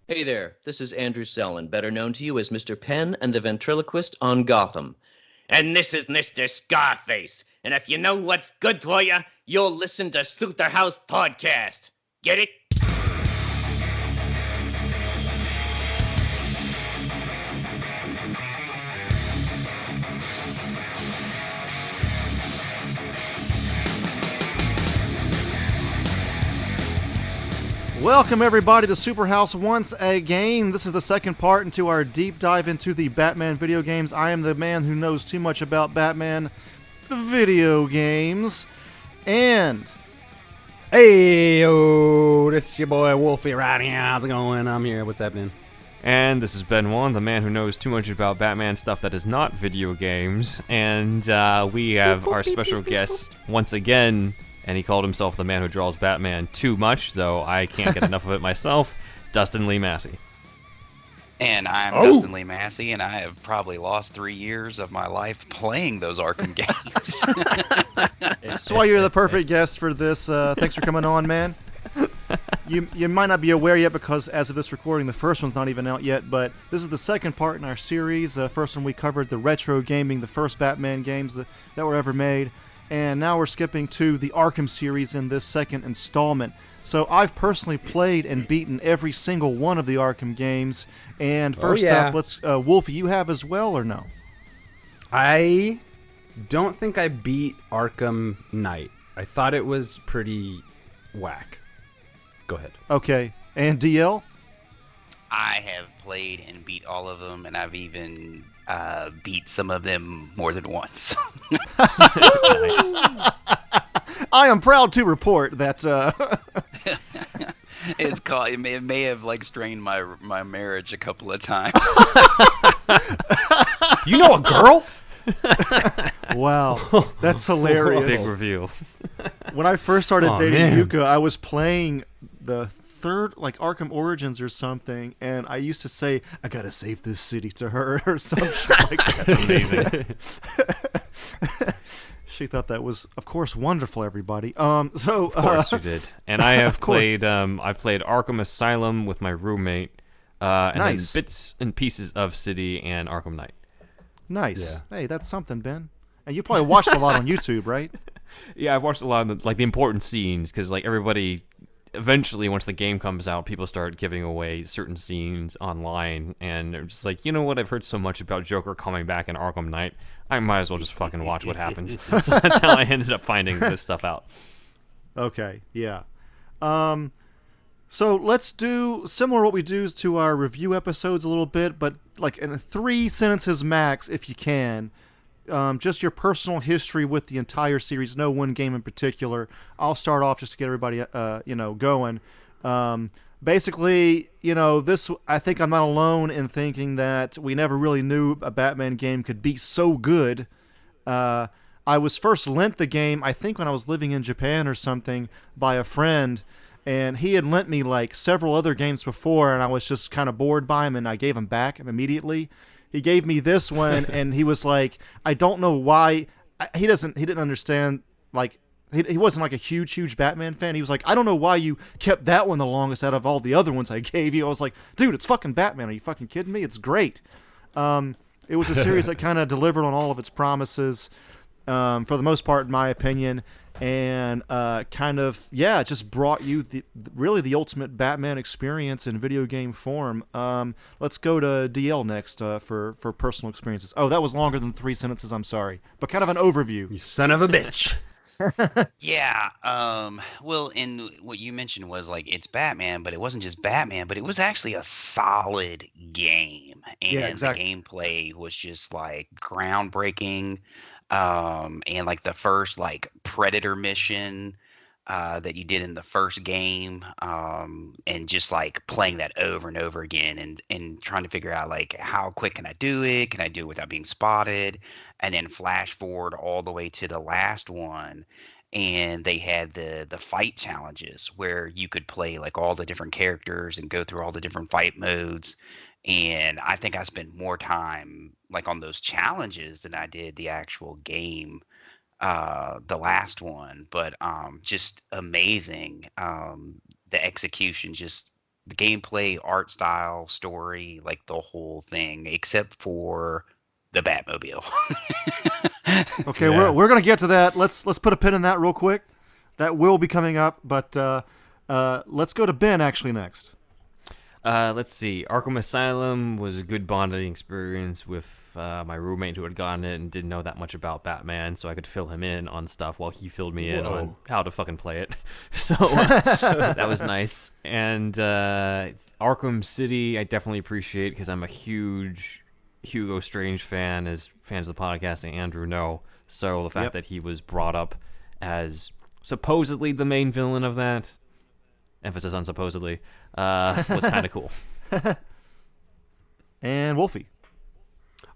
Hey there, this is Andrew Sellon, better known to you as Mr. Penn and the Ventriloquist on Gotham. And this is Mr. Scarface. And if you know what's good for you, you'll listen to SuperHousePodcast. Get it? Welcome everybody to SuperHouse once again. This is the second part into our deep dive into the Batman video games. I am the man who knows too much about Batman video games. And Hey, yo, this is your boy Wolfie right here. How's it going? I'm here. What's happening? And this is Ben Wan, the man who knows too much about Batman stuff that is not video games. And we have our special guest once again, and he called himself the man who draws Batman too much, though I can't get enough of it myself, Dustin Lee Massey. And I'm Dustin Lee Massey, and I have probably lost 3 years of my life playing those Arkham games. that's why you're the perfect guest for this. Thanks for coming on, man. You might not be aware yet because as of this recording, the first one's not even out yet, but this is the second part in our series. The first one we covered the retro gaming, the first Batman games that were ever made. And now we're skipping to the Arkham series in this second installment. So I've personally played and beaten every single one of the Arkham games. And first up, let's Wolfie, you have as well or no? I don't think I beat Arkham Knight. I thought it was pretty whack. Go ahead. Okay. And DL? I have played and beat all of them, and I've even beat some of them more than once. Nice. I am proud to report that It's called. It may have like strained my marriage a couple of times. You know a girl? wow, that's hilarious. Big reveal. When I first started Aw, dating man. Yuka, I was playing the third, like Arkham Origins or something, and I used to say, "I gotta save this city" to her or some shit like that. That's amazing. She thought that was, of course, wonderful. Everybody. So Of course you did. And I have course. played. I've played Arkham Asylum with my roommate, and Nice. then bits and pieces of City and Arkham Knight. Nice. Yeah. Hey, that's something, Ben. And you probably watched a lot on YouTube, right? Yeah, I've watched a lot of the important scenes because everybody. Eventually, once the game comes out, people start giving away certain scenes online, and they're just like, you know what? I've heard so much about Joker coming back in Arkham Knight. I might as well just fucking watch what happens. So that's how I ended up finding this stuff out. Okay, yeah. So let's do similar what we do to our review episodes a little bit, but like in 3 sentences max, if you can. Just your personal history with the entire series, no one game in particular. I'll start off just to get everybody, going. Basically, this. I think I'm not alone in thinking that we never really knew a Batman game could be so good. I was first lent the game, I think, when I was living in Japan or something, by a friend, and he had lent me like several other games before, and I was just kind of bored by him, and I gave him back immediately. He gave me this one, and he was like, I don't know why. He didn't understand, like, he wasn't like a huge Batman fan. He was like, I don't know why you kept that one the longest out of all the other ones I gave you. I was like, dude, it's fucking Batman. Are you fucking kidding me? It's great. It was a series that kind of delivered on all of its promises, for the most part, in my opinion, and just brought you really the ultimate Batman experience in video game form. Let's go to DL next for personal experiences. Oh, that was longer than 3 sentences. I'm sorry, but kind of an overview. You son of a bitch. Yeah. Well, and what you mentioned was like it's Batman, but it wasn't just Batman, but it was actually a solid game, and Yeah, exactly. the gameplay was just like groundbreaking. And like the first like Predator mission that you did in the first game, and just like playing that over and over again, and trying to figure out like how quick can I do it? Can I do it without being spotted? And then flash forward all the way to the last one, and they had the fight challenges where you could play like all the different characters and go through all the different fight modes. And I think I spent more time like on those challenges than I did the actual game, the last one. But just amazing. The execution just the gameplay, art style, story, like the whole thing, except for the Batmobile. Okay, we're gonna get to that. Let's put a pin in that real quick. That will be coming up, but let's go to Ben actually next. Let's see. Arkham Asylum was a good bonding experience with my roommate who had gotten it and didn't know that much about Batman, so I could fill him in on stuff while he filled me in on how to fucking play it. So that was nice. And Arkham City, I definitely appreciate because I'm a huge Hugo Strange fan, as fans of the podcast and Andrew know. So the fact that he was brought up as supposedly the main villain of that, emphasis on supposedly, was kind of cool. And Wolfie.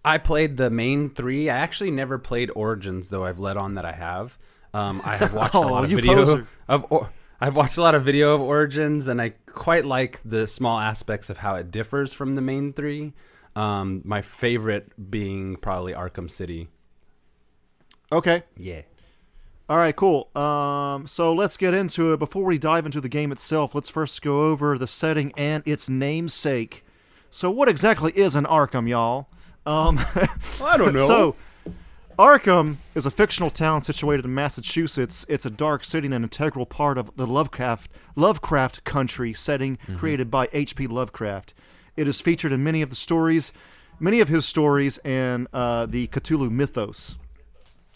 I played the main 3. I actually never played Origins, though I've let on that I have. I have watched a lot of video I've watched a lot of video of Origins, and I quite like the small aspects of how it differs from the main 3. My favorite being probably Arkham City. Okay. Yeah. All right, cool. So let's get into it. Before we dive into the game itself, let's first go over the setting and its namesake. So what exactly is an Arkham, y'all? I don't know. So, Arkham is a fictional town situated in Massachusetts. It's a dark city and an integral part of the Lovecraft country setting created by H.P. Lovecraft. It is featured in many of his stories, and the Cthulhu mythos.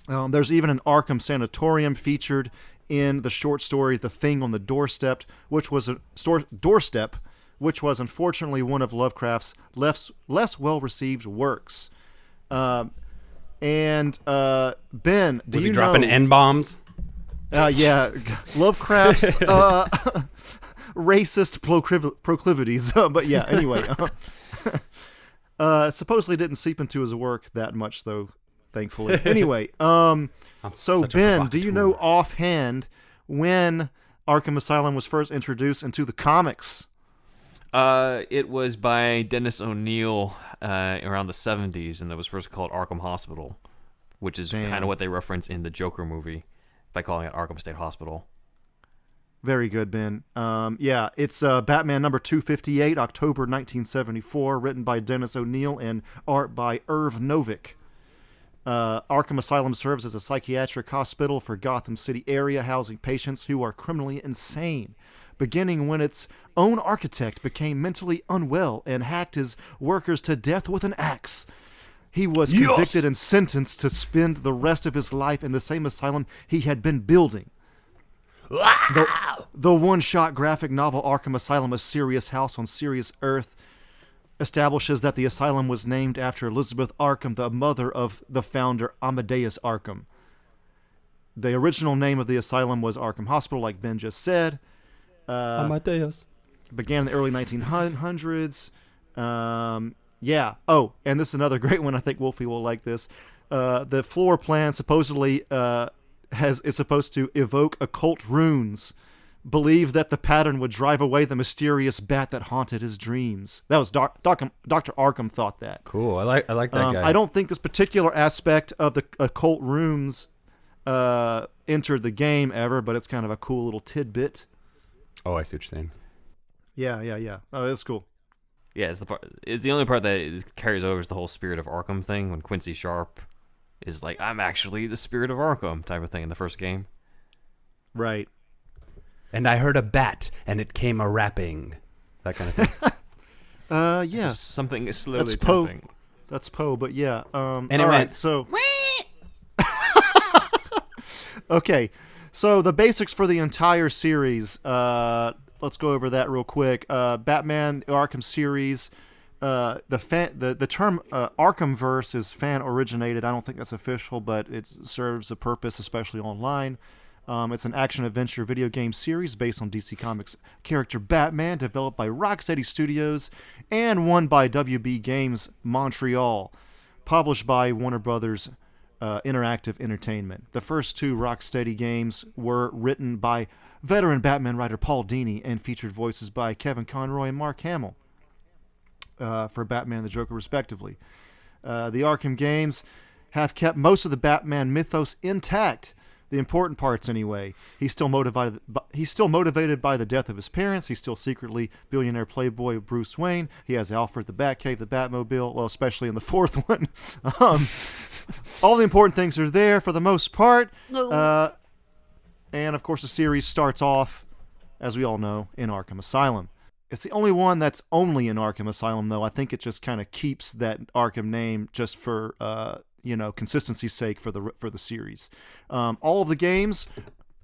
There's even an Arkham Sanatorium featured in the short story "The Thing on the Doorstep," which was unfortunately one of Lovecraft's less well-received works. Ben, do Was you he dropping N-bombs? Yeah, Lovecraft's racist proclivities. But yeah, anyway, supposedly didn't seep into his work that much, though. Thankfully. Anyway, so Ben, do you know offhand when Arkham Asylum was first introduced into the comics? It was by Dennis O'Neil around the 70s, and it was first called Arkham Hospital, which is kind of what they reference in the Joker movie by calling it Arkham State Hospital. Very good, Ben. Yeah, it's Batman number 258, October 1974, written by Dennis O'Neil and art by Irv Novick. Arkham Asylum serves as a psychiatric hospital for Gotham City area, housing patients who are criminally insane, beginning when its own architect became mentally unwell and hacked his workers to death with an axe. He was convicted and sentenced to spend the rest of his life in the same asylum he had been building. The one-shot graphic novel Arkham Asylum, A Serious House on Serious Earth, establishes that the asylum was named after Elizabeth Arkham, the mother of the founder Amadeus Arkham. The original name of the asylum was Arkham Hospital, like Ben just said. Amadeus. Began in the early 1900s. Yeah. Oh, and this is another great one. I think Wolfie will like this. The floor plan supposedly is supposed to evoke occult runes. Believe that the pattern would drive away the mysterious bat that haunted his dreams. That was Dr. Arkham thought that. Cool. I like that guy. I don't think this particular aspect of the occult runes entered the game ever, but it's kind of a cool little tidbit. Oh, I see what you're saying. Yeah. Oh, that's cool. Yeah, it's the only part that carries over is the whole Spirit of Arkham thing, when Quincy Sharp is like, I'm actually the Spirit of Arkham type of thing in the first game. Right. And I heard a bat, and it came a rapping. That kind of thing. Yeah. Just something is slowly That's Poe. tapping. That's Poe, but yeah. And it all right, went, so. Okay, so the basics for the entire series. Let's go over that real quick. Batman Arkham series. The term Arkhamverse is fan originated. I don't think that's official, but it serves a purpose, especially online. It's an action-adventure video game series based on DC Comics character Batman, developed by Rocksteady Studios and won by WB Games Montreal, published by Warner Brothers Interactive Entertainment. The first two Rocksteady games were written by veteran Batman writer Paul Dini and featured voices by Kevin Conroy and Mark Hamill for Batman and the Joker, respectively. The Arkham games have kept most of the Batman mythos intact. the important parts anyway. He's still motivated by the death of his parents. He's still secretly billionaire playboy Bruce Wayne. He has Alfred, the Batcave, the Batmobile, well, especially in the fourth one. All the important things are there for the most part. And, of course, the series starts off, as we all know, in Arkham Asylum. It's the only one that's only in Arkham Asylum, though. I think it just kind of keeps that Arkham name just for, consistency's sake for the series. All of the games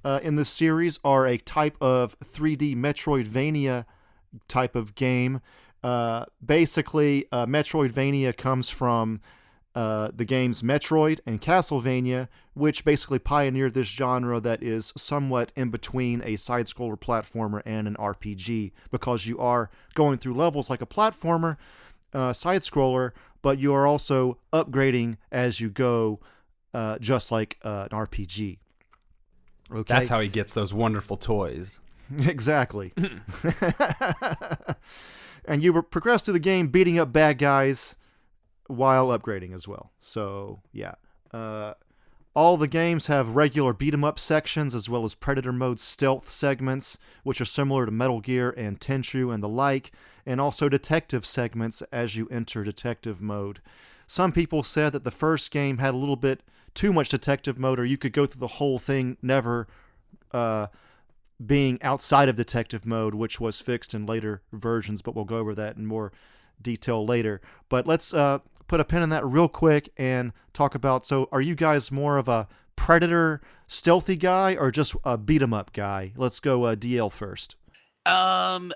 in this series are a type of 3D Metroidvania type of game. Basically, Metroidvania comes from the games Metroid and Castlevania, which basically pioneered this genre that is somewhat in between a side-scroller platformer and an RPG, because you are going through levels like a platformer, side-scroller, but you are also upgrading as you go, just like an RPG. Okay? That's how he gets those wonderful toys. Exactly. And you progress through the game beating up bad guys while upgrading as well. So, yeah. All the games have regular beat-em-up sections as well as Predator mode stealth segments, which are similar to Metal Gear and Tenchu and the like, and also detective segments as you enter detective mode. Some people said that the first game had a little bit too much detective mode, or you could go through the whole thing never being outside of detective mode, which was fixed in later versions, but we'll go over that in more detail later. But let's put a pin in that real quick and talk about, so are you guys more of a Predator stealthy guy or just a beat 'em up guy? Let's go DL first. I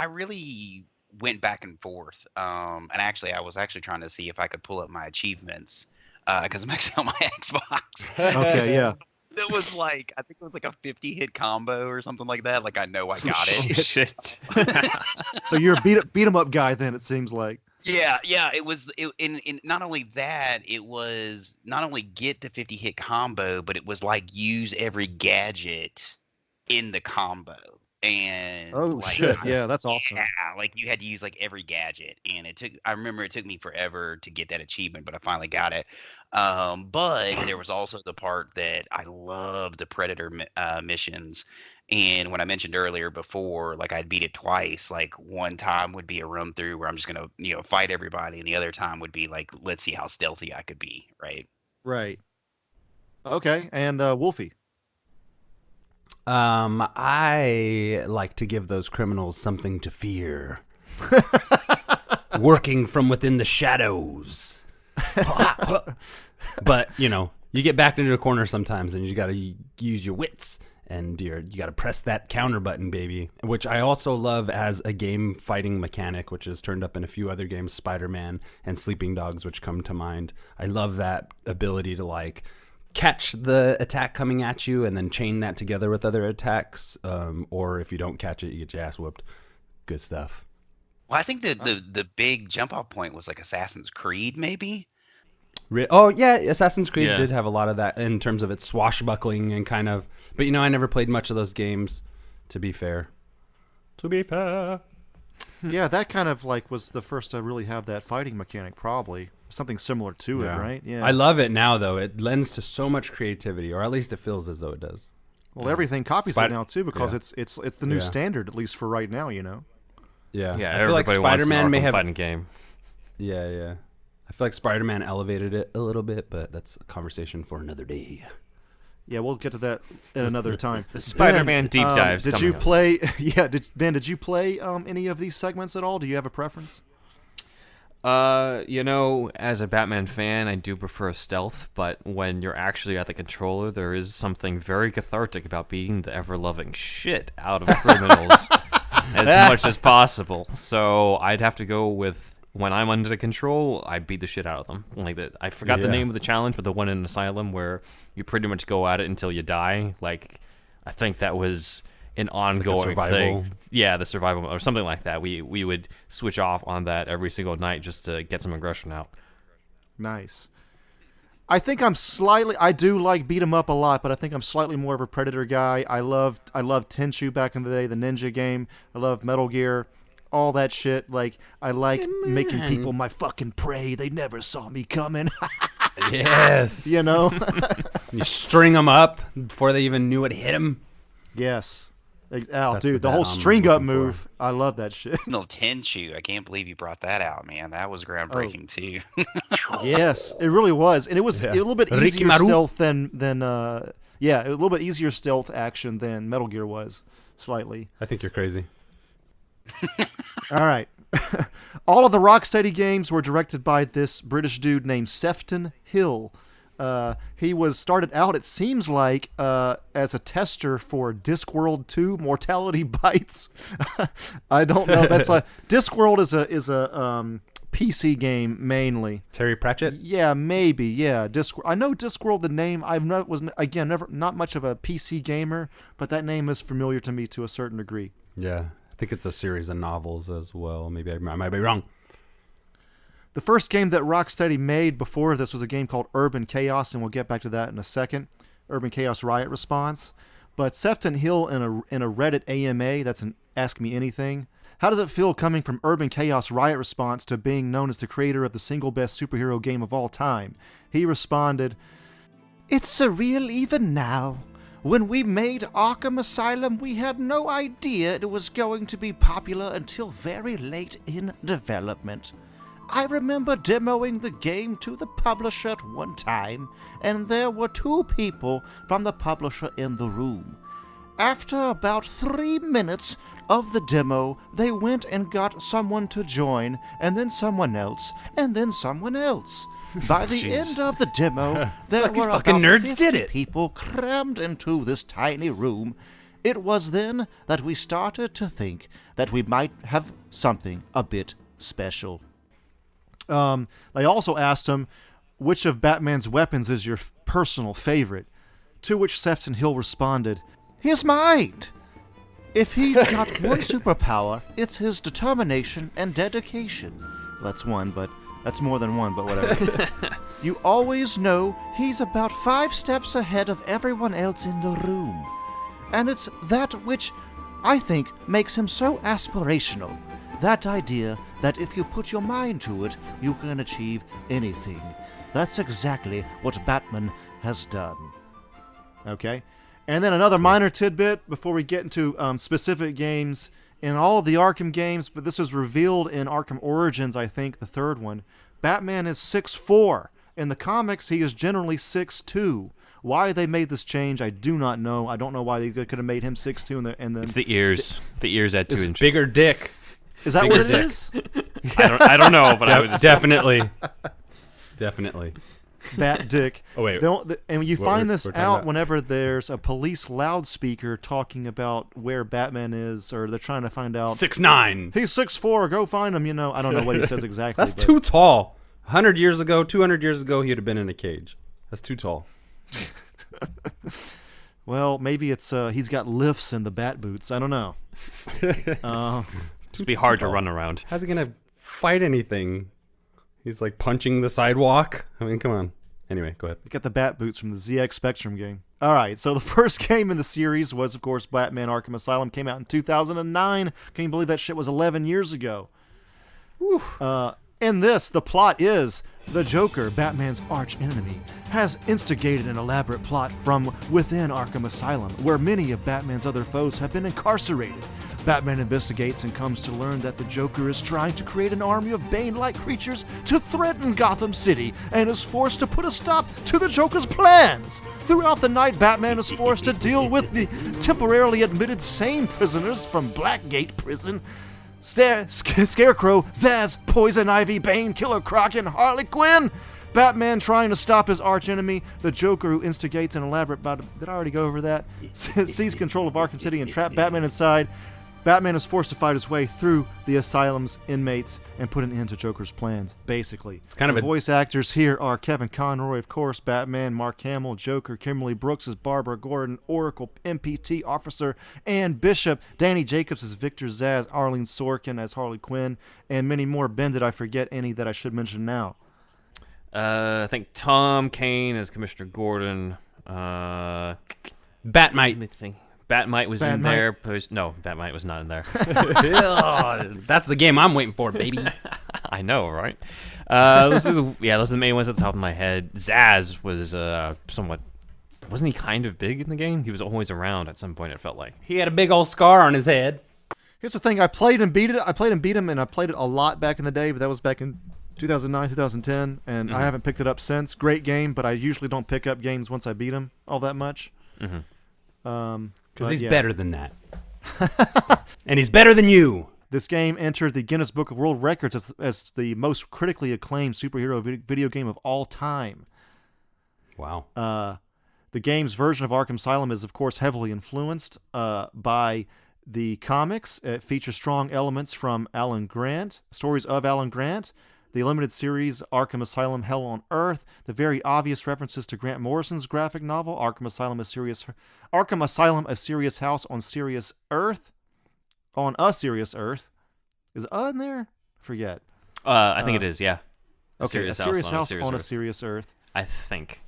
really went back and forth. And actually, I was actually trying to see if I could pull up my achievements because I'm actually on my Xbox. Okay, yeah. It was like, I think it was like a 50 hit combo or something like that. Like, I know I got it. Shit. So you're a beat 'em up guy then, it seems like. Yeah. It was, in not only that, it was not only get the 50 hit combo, but it was like use every gadget in the combo. And shit, yeah, that's awesome. Yeah, like you had to use like every gadget, and I remember it took me forever to get that achievement, but I finally got it. But there was also the part that I loved, the Predator missions. And when I mentioned earlier before, like I'd beat it twice. Like one time would be a run through where I'm just gonna, fight everybody, and the other time would be like, let's see how stealthy I could be, right? Right. Okay, and Wolfie. I like to give those criminals something to fear. Working from within the shadows. But, you get backed into a corner sometimes and you got to use your wits and you got to press that counter button, baby, which I also love as a game fighting mechanic, which is turned up in a few other games, Spider-Man and Sleeping Dogs, which come to mind. I love that ability to catch the attack coming at you and then chain that together with other attacks, or if you don't catch it, you get your ass whooped. Good stuff. Well, I think the big jump off point was like Assassin's Creed, maybe. Oh yeah, Assassin's Creed did have a lot of that in terms of its swashbuckling and kind of, but I never played much of those games, to be fair. Yeah, that kind of was the first to really have that fighting mechanic, probably. Something similar to it, right? Yeah. I love it now, though. It lends to so much creativity, or at least it feels as though it does. Well, everything copies it now, too, because it's the new standard, at least for right now, Yeah. Yeah, I feel like Spider-Man may have fighting game. Yeah. I feel like Spider-Man elevated it a little bit, but that's a conversation for another day. Yeah, we'll get to that at another time. The Spider-Man deep dives. Did you play? Yeah, Ben, did you play any of these segments at all? Do you have a preference? As a Batman fan, I do prefer stealth, but when you're actually at the controller, there is something very cathartic about beating the ever-loving shit out of criminals as much as possible. So I'd have to go with, when I'm under the control, I beat the shit out of them. Like that, I forgot the name of the challenge, but the one in Asylum where you pretty much go at it until you die. Like, I think that was an ongoing thing. Yeah, the survival mode or something like that. We would switch off on that every single night just to get some aggression out. Nice. I think I do like beat 'em up a lot, but I think I'm slightly more of a Predator guy. I loved Tenchu back in the day, the ninja game. I love Metal Gear, all that shit. Like, I like making people my fucking prey. They never saw me coming. Yes. You know? You string them up before they even knew it hit them. Yes. Oh, That's dude, the the whole bat I'm string up looking for. move. I love that shit. No, Tenchu. I can't believe you brought that out, man. That was groundbreaking too. Yes, it really was. And it was a little bit easier Rikimaru. stealth than a little bit easier stealth action than Metal Gear was, slightly. I think you're crazy. All right. All of the Rocksteady games were directed by this British dude named Sefton Hill. He was started out, it seems like, as a tester for Discworld 2 Mortality Bites. I don't know. That's like Discworld is a PC game mainly. Terry Pratchett? Yeah, maybe. Yeah, I know Discworld, the name. Never not much of a PC gamer, but that name is familiar to me to a certain degree. Yeah. I think it's a series of novels as well. Maybe I might be wrong. The first game that Rocksteady made before this was a game called Urban Chaos, and we'll get back to that in a second. Urban Chaos Riot Response. But Sefton Hill in a Reddit AMA, that's an Ask Me Anything. How does it feel coming from Urban Chaos Riot Response to being known as the creator of the single best superhero game of all time? He responded, "It's surreal even now. When we made Arkham Asylum, we had no idea it was going to be popular until very late in development. I remember demoing the game to the publisher at one time, and there were 2 people from the publisher in the room. After about 3 minutes of the demo, they went and got someone to join, and then someone else, and then someone else. By the end of the demo, there Like these were fucking about nerds 50 did it. people crammed into this tiny room. It was then that we started to think that we might have something a bit special." They also asked him, which of Batman's weapons is your personal favorite? To which Sefton Hill responded, "His mind. If he's got one superpower, it's his determination and dedication." That's one, but that's more than one, but whatever. "You always know he's about 5 steps ahead of everyone else in the room. And it's that which I think makes him so aspirational. That idea that if you put your mind to it, you can achieve anything. That's exactly what Batman has done." Okay? And then another minor tidbit before we get into specific games. In all of the Arkham games, but this was revealed in Arkham Origins, I think, the third one, Batman is 6'4". In the comics, he is generally 6'2". Why they made this change, I do not know. I don't know why they could have made him 6'2". And then It's the ears. The ears add 2 inches. Bigger dick. Is that bigger what it dick. is? I don't know, but I would Definitely. Definitely. Bat dick. Oh, wait. And you What find we're this talking out about? whenever there's a police loudspeaker talking about where Batman is, or they're trying to find out. 6'9". He's 6'4". Go find him. I don't know what he says exactly. That's but too tall. 100 years ago, 200 years ago, he would have been in a cage. That's too tall. Well, maybe it's he's got lifts in the bat boots. I don't know. just be hard to run around. How's he going to fight anything? He's like punching the sidewalk. I mean, come on. Anyway, go ahead. You got the bat boots from the ZX Spectrum game. All right, so the first game in the series was, of course, Batman Arkham Asylum. Came out in 2009. Can you believe that shit was 11 years ago? In this, the plot is the Joker, Batman's arch enemy, has instigated an elaborate plot from within Arkham Asylum, where many of Batman's other foes have been incarcerated. Batman investigates and comes to learn that the Joker is trying to create an army of Bane-like creatures to threaten Gotham City, and is forced to put a stop to the Joker's plans. Throughout the night, Batman is forced to deal with the temporarily admitted sane prisoners from Blackgate Prison, Scarecrow, Zaz, Poison Ivy, Bane, Killer Croc, and Harley Quinn. Batman trying to stop his archenemy, the Joker who instigates an elaborate... Did I already go over that? Seize control of Arkham City and trap Batman inside. Batman is forced to fight his way through the asylum's inmates and put an end to Joker's plans, basically. It's kind of the a- voice actors here are Kevin Conroy, of course, Batman, Mark Hamill, Joker, Kimberly Brooks as Barbara Gordon, Oracle, MPT Officer, and Bishop, Danny Jacobs as Victor Zsasz, Arlene Sorkin as Harley Quinn, and many more. Ben, did I forget any that I should mention now? I think Tom Kane as Commissioner Gordon. Let Batmite. me think. Batmite was in Batmite. there. No, Batmite was not in there. That's the game I'm waiting for, baby. I know, right? Those are the main ones at the top of my head. Zaz was somewhat. Wasn't he kind of big in the game? He was always around at some point, it felt like. He had a big old scar on his head. Here's the thing. I played and beat him, and I played it a lot back in the day, but that was back in 2009, 2010, and I haven't picked it up since. Great game, but I usually don't pick up games once I beat them all that much. Because he's better than that. And he's better than you. This game entered the Guinness Book of World Records as the most critically acclaimed superhero video game of all time. Wow. The game's version of Arkham Asylum is, of course, heavily influenced by the comics. It features strong elements from stories of Alan Grant, the limited series Arkham Asylum Hell on Earth, the very obvious references to Grant Morrison's graphic novel, Arkham Asylum, A Serious House on Serious Earth. On A Serious Earth. Is in there? Forget. I think it is, yeah. A Serious House on a Serious Earth. I think.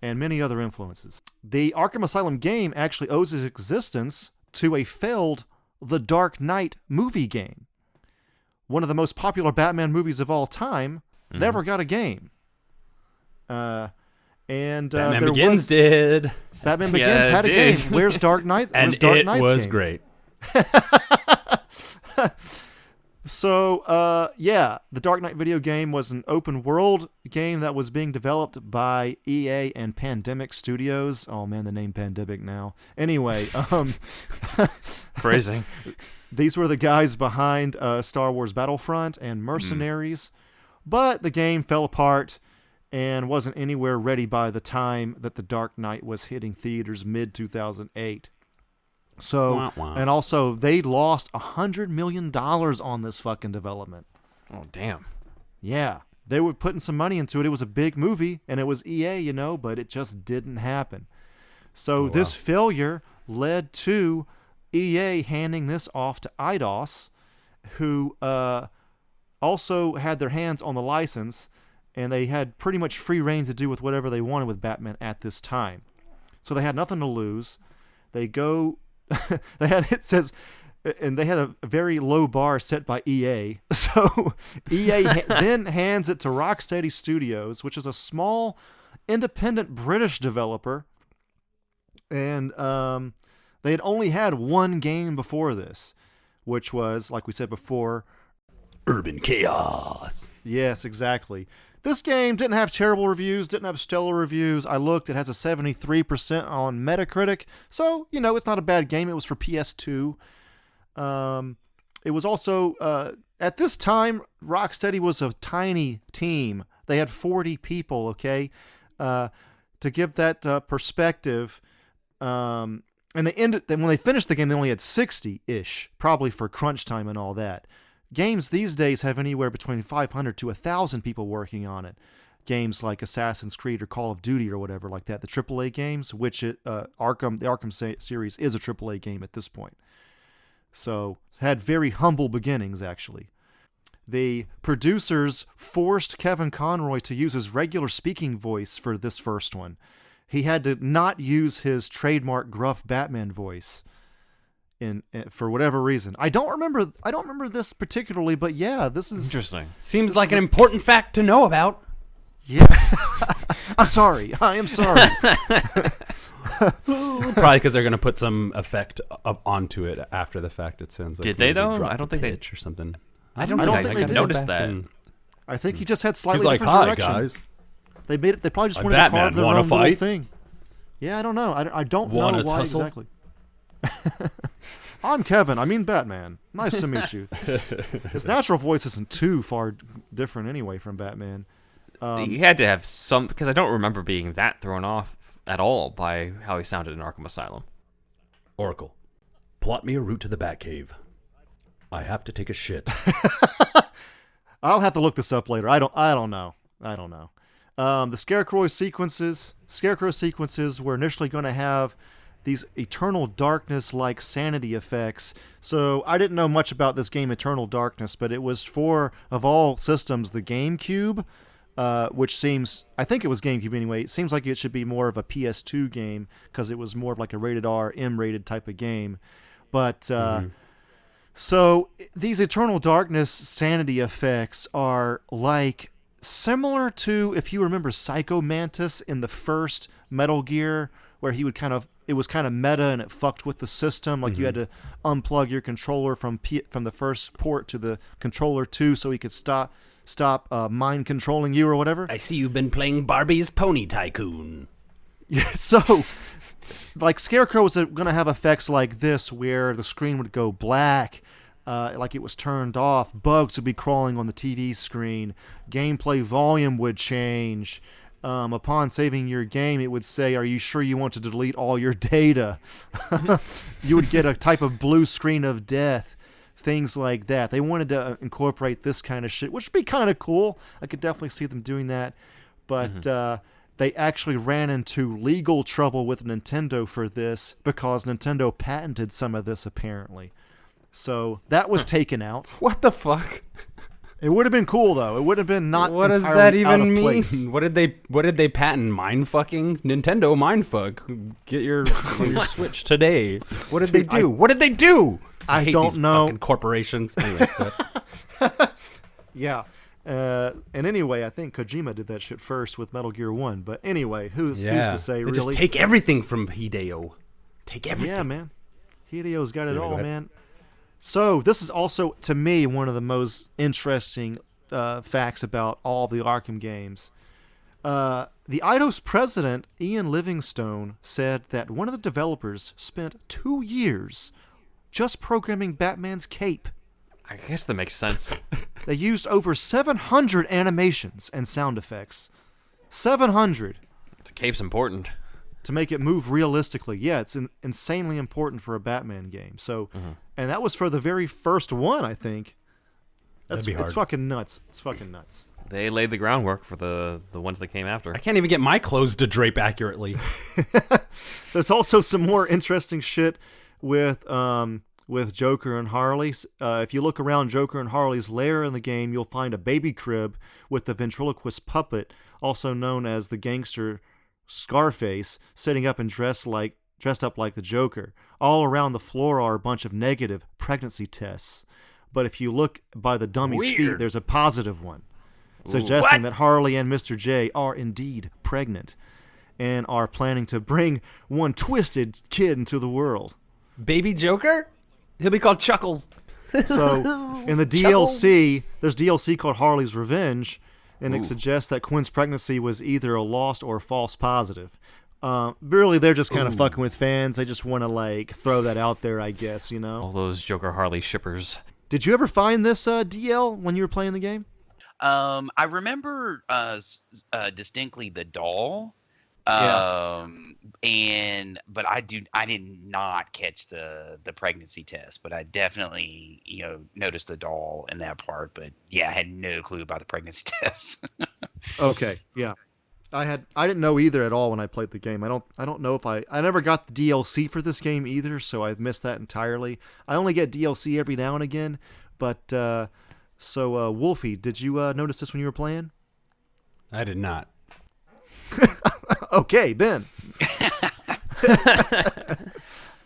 And many other influences. The Arkham Asylum game actually owes its existence to a failed The Dark Knight movie game. One of the most popular Batman movies of all time never got a game. Batman Begins did. Batman Begins had a game. Where's Dark Knight? And it was great. So, the Dark Knight video game was an open world game that was being developed by EA and Pandemic Studios. Oh man, the name Pandemic now. Anyway, Phrasing. These were the guys behind Star Wars Battlefront and Mercenaries, but the game fell apart and wasn't anywhere ready by the time that The Dark Knight was hitting theaters mid-2008. So, and also, they lost $100 million on this fucking development. Oh, damn. Yeah. They were putting some money into it. It was a big movie, and it was EA, but it just didn't happen. So this failure led to EA handing this off to Eidos, who also had their hands on the license, and they had pretty much free reign to do with whatever they wanted with Batman at this time. So they had nothing to lose. They go... they had a very low bar set by EA. So EA then hands it to Rocksteady Studios, which is a small, independent British developer. And they had only had one game before this, which was, like we said before, Urban Chaos. Yes, exactly. This game didn't have terrible reviews, didn't have stellar reviews. I looked, it has a 73% on Metacritic. So, it's not a bad game. It was for PS2. It was also, at this time, Rocksteady was a tiny team. They had 40 people, okay? To give that perspective, and when they finished the game, they only had 60-ish, probably for crunch time and all that. Games these days have anywhere between 500 to 1,000 people working on it. Games like Assassin's Creed or Call of Duty or whatever like that. The AAA games, which the Arkham series is a AAA game at this point. So, had very humble beginnings, actually. The producers forced Kevin Conroy to use his regular speaking voice for this first one. He had to not use his trademark gruff Batman voice. For whatever reason. I don't remember this particularly, but yeah, this is interesting. Seems like an important fact to know about. Yeah. I'm sorry. I am sorry. Probably because they're going to put some effect up onto it after the fact, it sounds like. Did they though? I don't think they or something. I don't think I noticed that. I think he just had slightly He's like, different "Hi direction. guys." They probably just wanted to carve their own little thing. Yeah, I don't know. I don't know why exactly. I'm Kevin. I mean Batman. Nice to meet you. His natural voice isn't too far different anyway from Batman. He had to have some, because I don't remember being that thrown off at all by how he sounded in Arkham Asylum. Oracle, plot me a route to the Batcave. I have to take a shit. I'll have to look this up later. I don't know. The Scarecrow sequences were initially going to have these Eternal Darkness-like sanity effects. So I didn't know much about this game, Eternal Darkness, but it was for, of all systems, the GameCube, which seems, I think it was GameCube anyway, it seems like it should be more of a PS2 game, because it was more of like a rated R, M-rated type of game. But So these Eternal Darkness sanity effects are like similar to, if you remember Psycho Mantis in the first Metal Gear, where he would it was kind of meta and it fucked with the system. Like you had to unplug your controller from the first port to the controller 2 so he could stop mind controlling you or whatever. I see you've been playing Barbie's Pony Tycoon. Yeah, so like Scarecrow was going to have effects like this where the screen would go black, like it was turned off. Bugs would be crawling on the TV screen. Gameplay volume would change. Upon saving your game, it would say, "Are you sure you want to delete all your data?" You would get a type of blue screen of death. Things like that. They wanted to incorporate this kind of shit, which would be kind of cool. I could definitely see them doing that. But they actually ran into legal trouble with Nintendo for this because Nintendo patented some of this, apparently. So that was taken out. What the fuck? It would have been cool, though. It would have been not What does entirely that out even of mean? place. What did they patent? Mind fucking? Nintendo mind fuck. Get your Switch today. What did they do? What did they do? I hate don't these know. Fucking corporations. Anyway, Yeah. And anyway, I think Kojima did that shit first with Metal Gear 1. But anyway, who's to say, they really? just take everything from Hideo. Take everything. Yeah, man. Hideo's got it Anyway, all, go ahead. man. So this is also, to me, one of the most interesting facts about all the Arkham games. The Eidos president, Ian Livingstone, said that one of the developers spent 2 years just programming Batman's cape. I guess that makes sense. They used over 700 animations and sound effects. 700. The cape's important. To make it move realistically. Yeah, it's insanely important for a Batman game. So, and that was for the very first one, I think. That'd be hard. It's fucking nuts. It's fucking nuts. They laid the groundwork for the ones that came after. I can't even get my clothes to drape accurately. There's also some more interesting shit with Joker and Harley. If you look around Joker and Harley's lair in the game, you'll find a baby crib with the ventriloquist puppet, also known as the gangster Scarface, sitting up and dressed up like the Joker. All around the floor are a bunch of negative pregnancy tests. But if you look by the dummy's feet, there's a positive one, suggesting that Harley and Mr. J are indeed pregnant and are planning to bring one twisted kid into the world. Baby Joker? He'll be called Chuckles. So in the DLC, there's DLC called Harley's Revenge, and it suggests that Quinn's pregnancy was either a lost or false positive. Really, they're just kind of fucking with fans. They just want to throw that out there, I guess, you know? All those Joker Harley shippers. Did you ever find this DL when you were playing the game? I remember distinctly the doll. Yeah. But I did not catch the pregnancy test, but I definitely noticed the doll in that part. But yeah, I had no clue about the pregnancy test. Okay, yeah. I didn't know either at all when I played the game. I don't know if I never got the DLC for this game either, so I missed that entirely. I only get DLC every now and again, but so Wolfie, did you notice this when you were playing? I did not. Okay, Ben.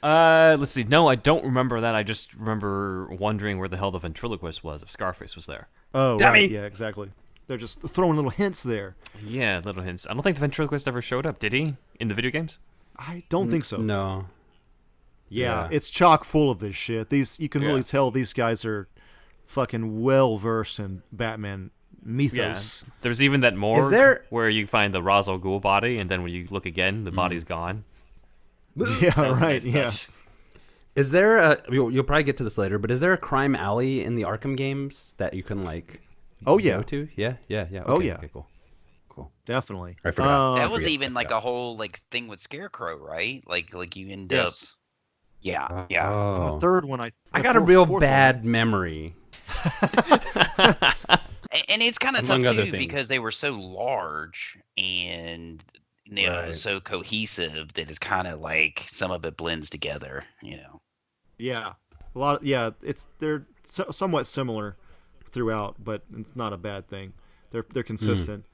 Let's see. No, I don't remember that. I just remember wondering where the hell the ventriloquist was if Scarface was there. Oh, Dummy. right. Yeah, exactly. They're just throwing little hints there. Yeah, little hints. I don't think the ventriloquist ever showed up, did he? In the video games? I don't think so. No. Yeah, it's chock full of this shit. You can really tell these guys are fucking well versed in Batman mythos. Yeah. There's even that morgue Is there- where you find the Ra's al Ghul body, and then when you look again, the body's gone. Yeah, That was a right. nice Yeah. touch. Is there a? You'll probably get to this later, but is there a crime alley in the Arkham games that you can Oh yeah, go to? Yeah. Okay, Oh, yeah. Okay, cool. definitely. I forgot. That was forget- even I like forgot. a whole thing with Scarecrow, right? Like you end Yes. up. Yeah. Oh. The third one, I got a real fourth bad memory. And it's kind of tough Among other too things. because they were so large and Right. so cohesive that it's kind of like some of it blends together. Yeah, a lot. They're somewhat similar throughout, but it's not a bad thing. They're consistent.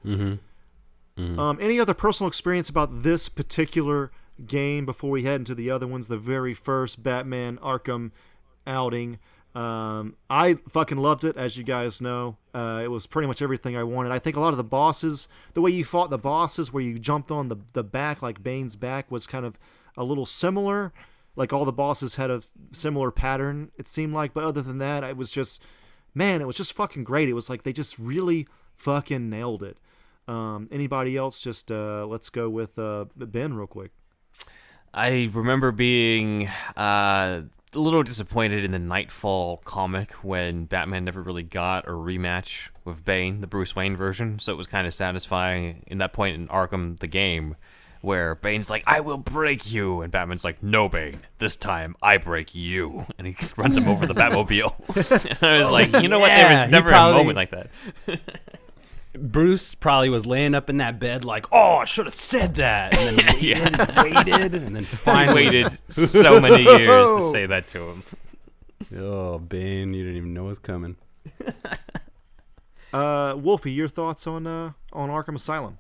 Any other personal experience about this particular game before we head into the other ones? The very first Batman Arkham outing. I fucking loved it, as you guys know. It was pretty much everything I wanted. I think a lot of the bosses, the way you fought the bosses, where you jumped on the back, like Bane's back, was kind of a little similar. Like all the bosses had a similar pattern, it seemed like. But other than that, it was just, man, it was just fucking great. It was like they just really fucking nailed it. Anybody else? Just let's go with Ben real quick. I remember being a little disappointed in the Nightfall comic when Batman never really got a rematch with Bane, the Bruce Wayne version. So it was kind of satisfying in that point in Arkham, the game, where Bane's like, I will break you. And Batman's like, no, Bane, this time I break you. And he runs him over the Batmobile. And I was like, you know what? There was never a moment like that. Bruce probably was laying up in that bed like, oh, I should have said that. And then waited, and then finally waited so many years to say that to him. Oh, Bane, you didn't even know it was coming. Wolfie, your thoughts on Arkham Asylum?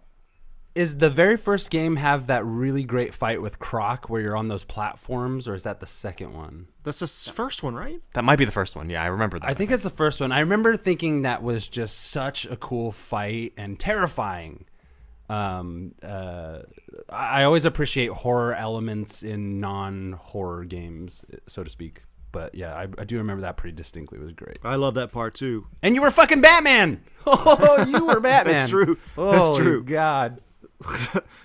Is the very first game have that really great fight with Croc where you're on those platforms, or is that the second one? That's the first one, right? That might be the first one. Yeah, I remember that. I think it's the first one. I remember thinking that was just such a cool fight and terrifying. I always appreciate horror elements in non-horror games, so to speak. But yeah, I do remember that pretty distinctly. It was great. I love that part too. And you were fucking Batman! Oh, you were Batman. That's true. That's true. God.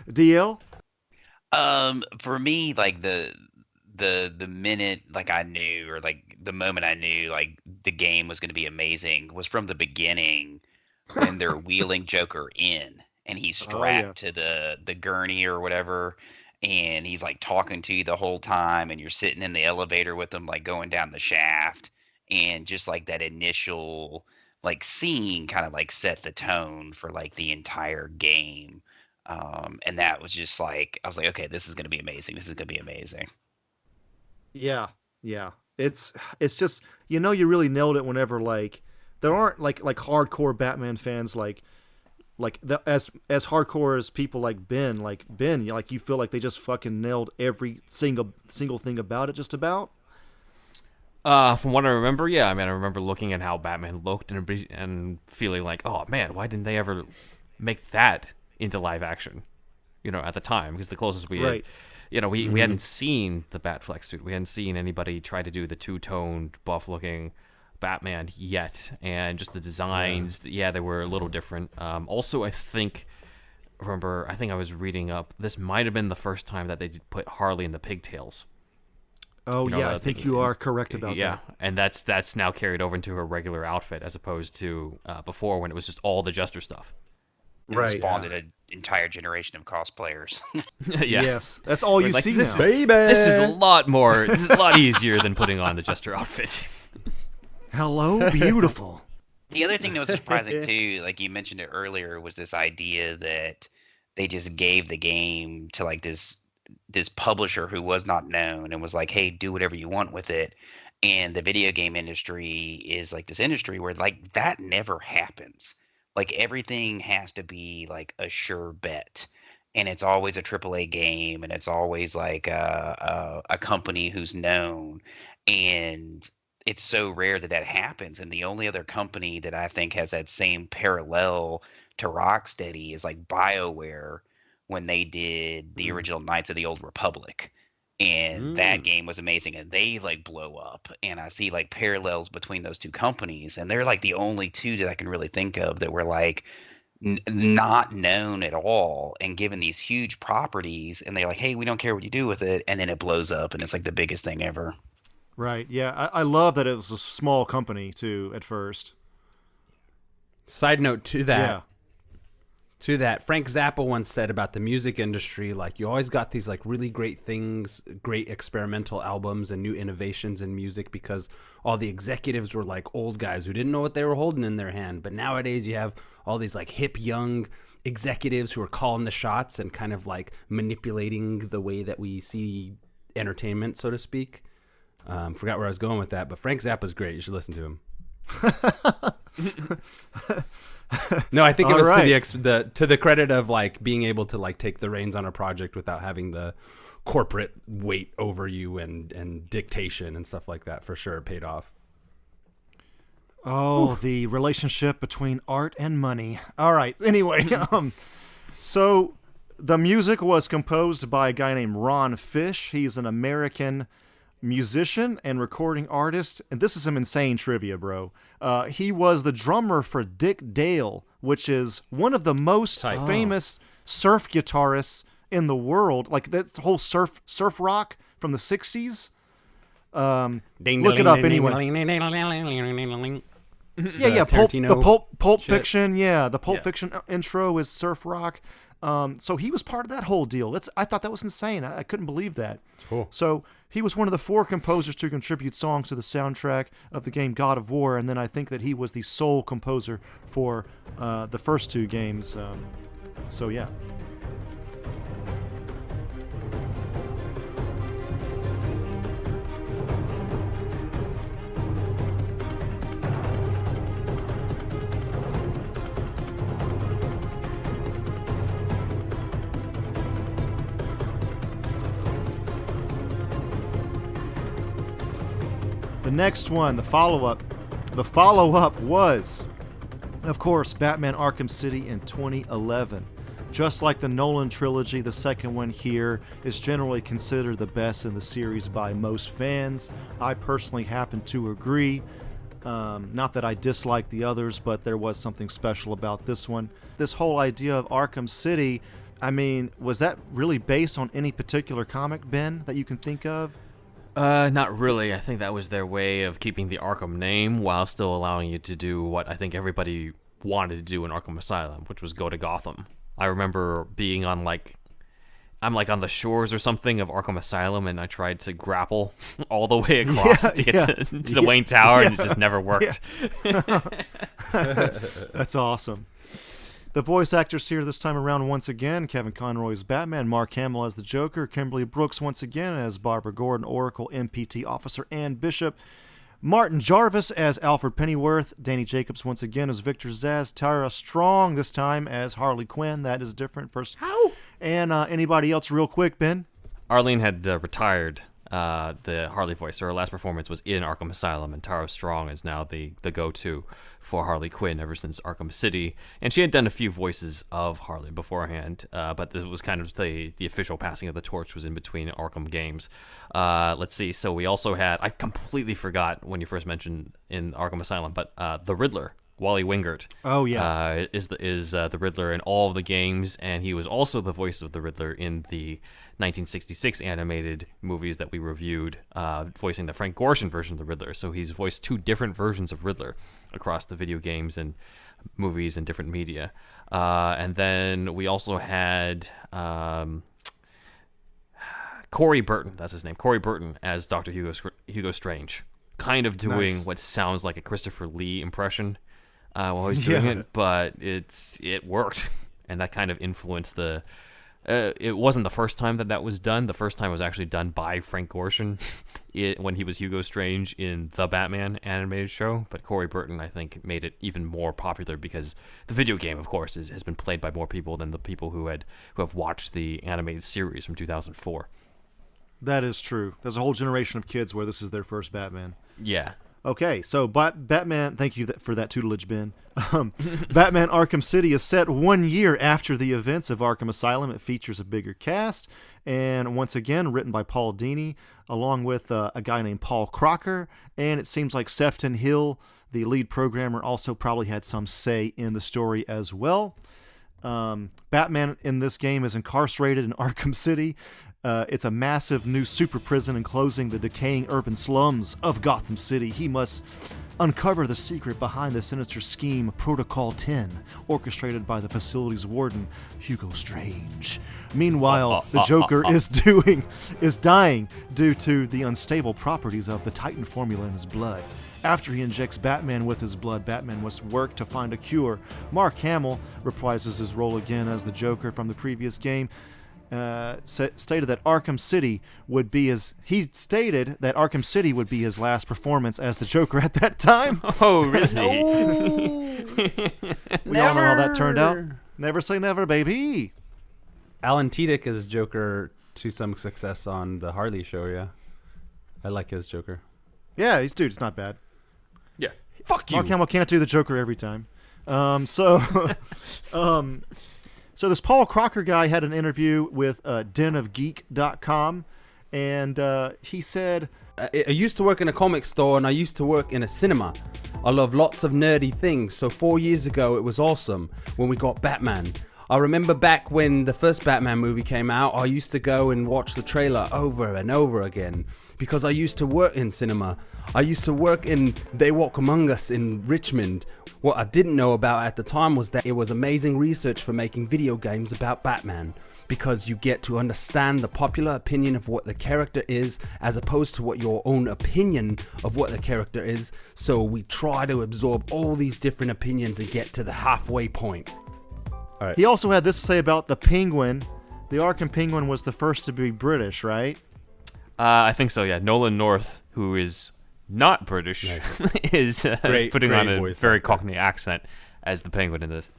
DL? For me, like the minute like I knew, or like the moment I knew like the game was going to be amazing was from the beginning when they're wheeling Joker in and he's strapped to the gurney or whatever, and he's like talking to you the whole time, and you're sitting in the elevator with him like going down the shaft, and just like that initial like scene kind of like set the tone for like the entire game. And that was just like, I was like, okay, this is going to be amazing. This is going to be amazing. Yeah. It's just, you really nailed it whenever like there aren't like hardcore Batman fans like as hardcore as people like Ben, you feel like they just fucking nailed every single thing about it, just about. From what I remember, yeah. I mean, I remember looking at how Batman looked and feeling like, oh man, why didn't they ever make that into live action, at the time, because the closest we had, we hadn't seen the Batfleck suit. We hadn't seen anybody try to do the two-toned, buff-looking Batman yet, and just the designs, they were a little different. Also, I think I was reading up, this might have been the first time that they did put Harley in the pigtails. Oh, I think you are correct about that. Yeah, and that's now carried over into her regular outfit, as opposed to before when it was just all the Jester stuff. And it spawned an entire generation of cosplayers. Yeah. Yes, that's all you see now. Baby! This is a lot easier than putting on the Jester outfit. Hello, beautiful. The other thing that was surprising too, like you mentioned it earlier, was this idea that they just gave the game to like this publisher who was not known and was like, hey, do whatever you want with it. And the video game industry is like this industry where like that never happens. Like everything has to be like a sure bet, and it's always a AAA game, and it's always like a company who's known, and it's so rare that happens. And the only other company that I think has that same parallel to Rocksteady is like BioWare when they did the original Knights of the Old Republic. And that game was amazing, and they like blow up, and I see like parallels between those two companies, and they're like the only two that I can really think of that were like not known at all and given these huge properties, and they're like, hey, we don't care what you do with it, and then it blows up and it's like the biggest thing ever. Right. Yeah, I love that it was a small company too at first. Side note to that. Yeah. To that, Frank Zappa once said about the music industry, like, you always got these like really great things, great experimental albums and new innovations in music because all the executives were like old guys who didn't know what they were holding in their hand. But nowadays you have all these like hip young executives who are calling the shots and kind of like manipulating the way that we see entertainment, so to speak. Forgot where I was going with that, but Frank Zappa's great. You should listen to him. No, I think it was right. To the credit of like being able to like take the reins on a project without having the corporate weight over you and dictation and stuff like that. For sure, it paid off. Oh, the relationship between art and money. All right. Anyway, so the music was composed by a guy named Ron Fish. He's an American musician and recording artist. And this is some insane trivia, bro. He was the drummer for Dick Dale, which is one of the most famous surf guitarists in the world. Like that whole surf rock from the 60s. Look it up anyway. Yeah, Pulp Fiction. Yeah, the Pulp Fiction intro is surf rock. So he was part of that whole deal. I thought that was insane. I couldn't believe that. Cool. So he was one of the 4 composers to contribute songs to the soundtrack of the game God of War, and then I think that he was the sole composer for the first 2 games. So yeah. The next one, the follow-up was, of course, Batman Arkham City in 2011. Just like the Nolan trilogy, the second one here is generally considered the best in the series by most fans. I personally happen to agree. Not that I dislike the others, but there was something special about this one. This whole idea of Arkham City, I mean, was that really based on any particular comic, Ben, that you can think of? Not really. I think that was their way of keeping the Arkham name while still allowing you to do what I think everybody wanted to do in Arkham Asylum, which was go to Gotham. I remember being on I'm on the shores or something of Arkham Asylum, and I tried to grapple all the way across to get to the Wayne Tower, and it just never worked. Yeah. That's awesome. The voice actors here this time around once again: Kevin Conroy as Batman, Mark Hamill as the Joker, Kimberly Brooks once again as Barbara Gordon, Oracle, MPT Officer Ann Bishop, Martin Jarvis as Alfred Pennyworth, Danny Jacobs once again as Victor Zsasz, Tara Strong this time as Harley Quinn. That is different. How? And anybody else real quick, Ben? Arlene had retired the Harley voice. Her last performance was in Arkham Asylum, and Tara Strong is now the go-to for Harley Quinn ever since Arkham City. And she had done a few voices of Harley beforehand, but this was kind of the official passing of the torch was in between Arkham games. Let's see. So we also had, I completely forgot when you first mentioned in Arkham Asylum, but the Riddler. Wally Wingert. Oh yeah, is the Riddler in all of the games, and he was also the voice of the Riddler in the 1966 animated movies that we reviewed, voicing the Frank Gorshin version of the Riddler. So he's voiced 2 different versions of Riddler across the video games and movies and different media. And then we also had Corey Burton. That's his name, Corey Burton, as Dr. Hugo Strange, kind of doing what sounds like a Christopher Lee impression. While he's doing it, but it worked, and that kind of influenced the. It wasn't the first time that was done. The first time was actually done by Frank Gorshin, when he was Hugo Strange in the Batman animated show. But Corey Burton, I think, made it even more popular because the video game, of course, has been played by more people than the people who have watched the animated series from 2004. That is true. There's a whole generation of kids where this is their first Batman. Yeah. Okay, so Batman, thank you for that tutelage, Ben. Batman Arkham City is set 1 year after the events of Arkham Asylum. It features a bigger cast, and once again, written by Paul Dini, along with a guy named Paul Crocker, and it seems like Sefton Hill, the lead programmer, also probably had some say in the story as well. Batman in this game is incarcerated in Arkham City. It's a massive new super prison enclosing the decaying urban slums of Gotham City. He must uncover the secret behind the sinister scheme Protocol 10, orchestrated by the facility's warden, Hugo Strange. Meanwhile, the Joker is dying due to the unstable properties of the Titan formula in his blood. After he injects Batman with his blood, Batman must work to find a cure. Mark Hamill reprises his role again as the Joker from the previous game. Stated that Arkham City would be his last performance as the Joker at that time. Oh, really? We all know how that turned out. Never say never, baby. Alan Tudyk is Joker to some success on the Harley show. Yeah, I like his Joker. Yeah, he's not bad. Yeah, Fuck you. Mark Hamill can't do the Joker every time. So this Paul Crocker guy had an interview with denofgeek.com, and he said, I used to work in a comic store and I used to work in a cinema. I love lots of nerdy things, so 4 years ago it was awesome when we got Batman. I remember back when the first Batman movie came out, I used to go and watch the trailer over and over again because I used to work in cinema. I used to work in They Walk Among Us in Richmond. What I didn't know about at the time was that it was amazing research for making video games about Batman, because you get to understand the popular opinion of what the character is as opposed to what your own opinion of what the character is. So we try to absorb all these different opinions and get to the halfway point. All right. he also had this to say about the Penguin. The Arkham Penguin was the first to be British, right? I think so, yeah. Nolan North, who is not British, is putting on a very Cockney accent as the Penguin in this.